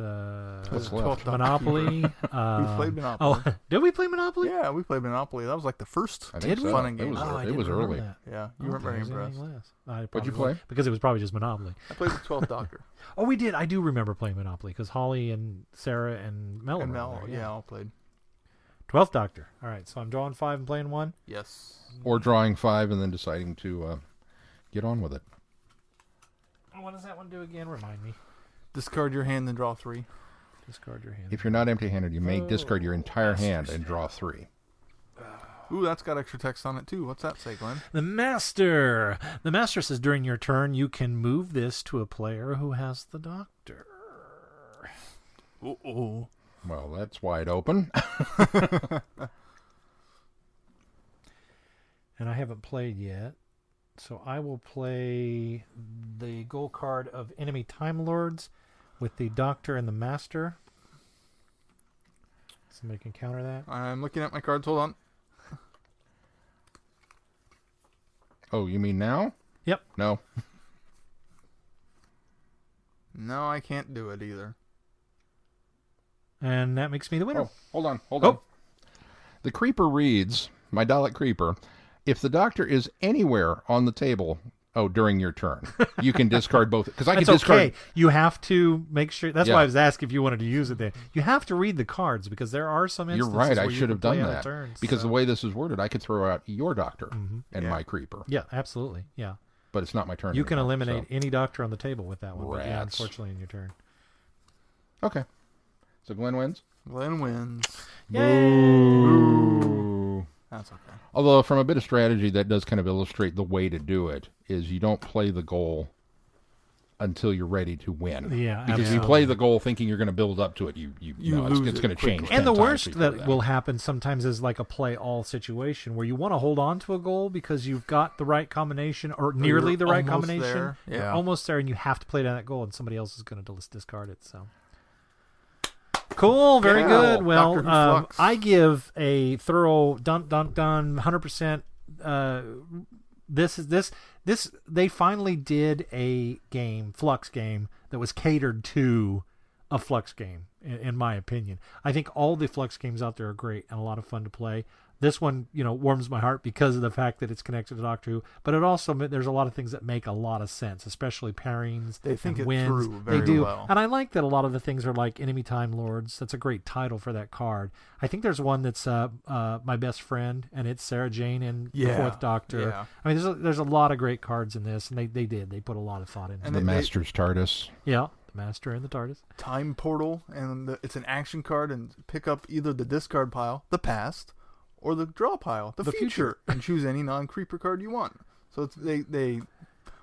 What's left? Monopoly. We played Monopoly. Oh, did we play Monopoly? Yeah, we played Monopoly. That was like the first I think so. fun It game. was, I it didn't was remember early. that. Yeah, you weren't very impressed. What'd you play? Because it was probably just Monopoly. I played the 12th Doctor. Oh, we did. I do remember playing Monopoly because Holly and Sarah and Mel And were Mel, there, yeah, all played. 12th Doctor. All right, so I'm drawing 5 and playing 1. Yes. Or drawing 5 and then deciding to get on with it. What does that one do again? Remind me. Discard your hand and draw 3. Discard your hand. If you're not empty-handed, you may discard your entire hand and draw 3. Ooh, that's got extra text on it too. What's that say, Glenn? The Master. The Master says during your turn, you can move this to a player who has the Doctor. Uh-oh. Well, that's wide open. And I haven't played yet. So I will play the goal card of enemy Time Lords with the Doctor and the Master. Somebody can counter that. I'm looking at my cards. Hold on. Oh, you mean now? Yep. No. No, I can't do it either. And that makes me the winner. Oh, hold on. The creeper reads, my Dalek creeper, if the Doctor is anywhere on the table, during your turn, you can discard both. Because I can discard. Okay. You have to make sure. That's Yeah. why I was asking if you wanted to use it there. You have to read the cards because there are some You're instances right. where I you should can have done play out of that. turns, Because so. the way this is worded, I could throw out your Doctor and Yeah. my creeper. Yeah, absolutely. Yeah. But it's not my turn You can anymore, eliminate so. any Doctor on the table with that one. But yeah, Rats. unfortunately, in your turn. Okay. So Glenn wins? Glenn wins. Boo. That's okay. Although, from a bit of strategy, that does kind of illustrate the way to do it, is you don't play the goal until you're ready to win. Yeah, Because if you absolutely. play the goal thinking you're going to build up to it, you lose it's it going to change. quickly. 10 And the times worst before that will happen sometimes is like a play-all situation where you want to hold on to a goal because you've got the right combination or nearly you're the right almost combination. there. You're Yeah. almost there, and you have to play down that goal, and somebody else is going to discard it. So cool, very Yeah. good. Well, Doctor Who Fluxx. I give a thorough dun 100%. This. They finally did a game, Fluxx game, that was catered to a Fluxx game, in my opinion. I think all the Fluxx games out there are great and a lot of fun to play. This one, warms my heart because of the fact that it's connected to Doctor Who. But it also, there's a lot of things that make a lot of sense, especially pairings. They think it wins. through very They do. well. And I like that a lot of the things are like Enemy Time Lords. That's a great title for that card. I think there's one that's My Best Friend, and it's Sarah Jane and the Fourth Doctor. Yeah. I mean, there's a lot of great cards in this, and they put a lot of thought into And it. The Master's TARDIS. Yeah, the Master and the TARDIS. Time Portal, and it's an action card, and pick up either the discard pile, the past, or the draw pile, the future, and choose any non-creeper card you want. So it's, they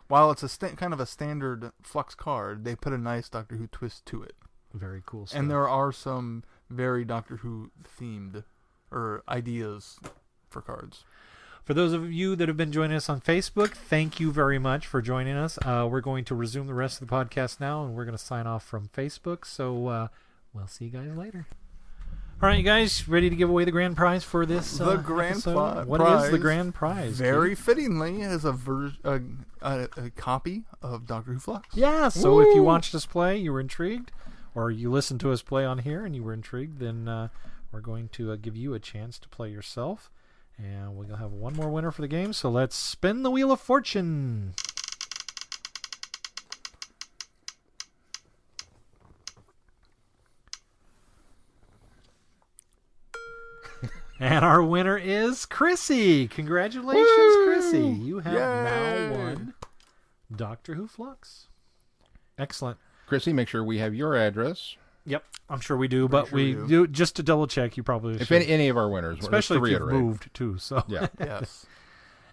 while it's kind of a standard Fluxx card, they put a nice Doctor Who twist to it. Very cool stuff. And there are some very Doctor Who themed or ideas for cards. For those of you that have been joining us on Facebook, thank you very much for joining us. We're going to resume the rest of the podcast now, and we're going to sign off from Facebook. So we'll see you guys later. All right, you guys, ready to give away the grand prize for this The grand episode? What prize, is the grand prize? Very Keith? fittingly, is a copy of Doctor Who Fluxx. Yeah, so if you watched us play, you were intrigued, or you listened to us play on here and you were intrigued, then we're going to give you a chance to play yourself. And we'll have one more winner for the game, so let's spin the Wheel of Fortune. And our winner is Chrissy. Congratulations, Woo! Chrissy. You have Yay! now won Doctor Who Fluxx. Excellent. Chrissy, make sure we have your address. Yep, I'm sure we do, but sure we we do just to double check. You probably If should, any of our winners, especially just if to you've reiterate. moved too. So Yeah. Yes.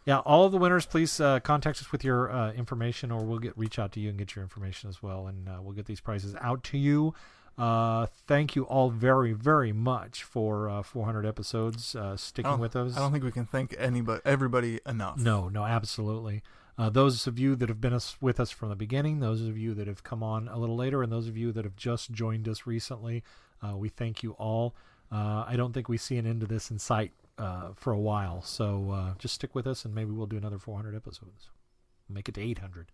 yeah, all of the winners, please contact us with your information, or we'll reach out to you and get your information as well, and we'll get these prizes out to you. Thank you all very, very much for 400 episodes sticking with us. I don't think we can thank everybody enough. No, absolutely. Those of you that have been with us from the beginning, those of you that have come on a little later, and those of you that have just joined us recently, we thank you all. I don't think we see an end to this in sight for a while, so just stick with us, and maybe we'll do another 400 episodes. Make it to 800.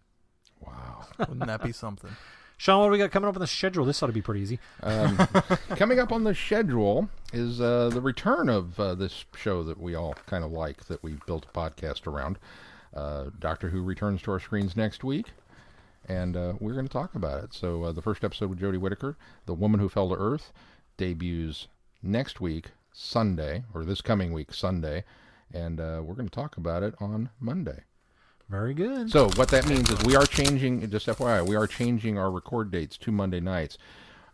Wow. Wouldn't that be something? Sean, what do we got coming up on the schedule? This ought to be pretty easy. Coming up on the schedule is the return of this show that we all kind of like, that we built a podcast around. Doctor Who returns to our screens next week, and we're going to talk about it. So the first episode with Jodie Whittaker, The Woman Who Fell to Earth, debuts next week, Sunday, or this coming week, Sunday, and we're going to talk about it on Monday. Very good. So what that means is we are changing, just FYI, we are changing our record dates to Monday nights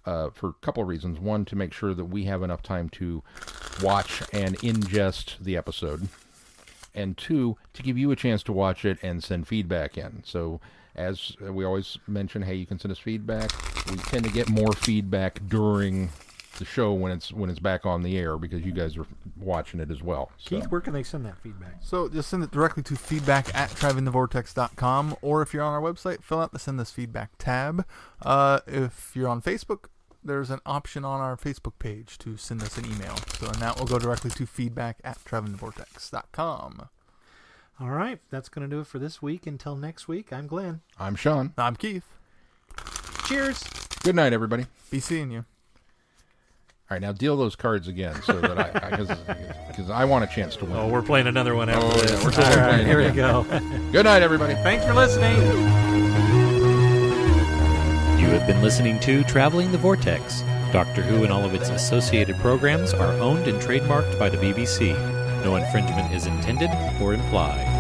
for a couple of reasons. One, to make sure that we have enough time to watch and ingest the episode. And two, to give you a chance to watch it and send feedback in. So as we always mention, hey, you can send us feedback. We tend to get more feedback during the show when it's back on the air, because you guys are watching it as well. So. Keith, where can they send that feedback? So just send it directly to feedback@travelingthevortex.com, or if you're on our website, fill out the Send Us Feedback tab. If you're on Facebook, there's an option on our Facebook page to send us an email. So and that will go directly to feedback@travelingthevortex.com. All right, that's going to do it for this week. Until next week, I'm Glenn. I'm Sean. I'm Keith. Cheers. Good night, everybody. Be seeing you. All right, now deal those cards again, so that because I want a chance to win. Oh, we're playing another one after this. Yeah, we're totally All right, playing here it we go. Good night, everybody. Thanks for listening. You have been listening to Traveling the Vortex. Doctor Who and all of its associated programs are owned and trademarked by the BBC. No infringement is intended or implied.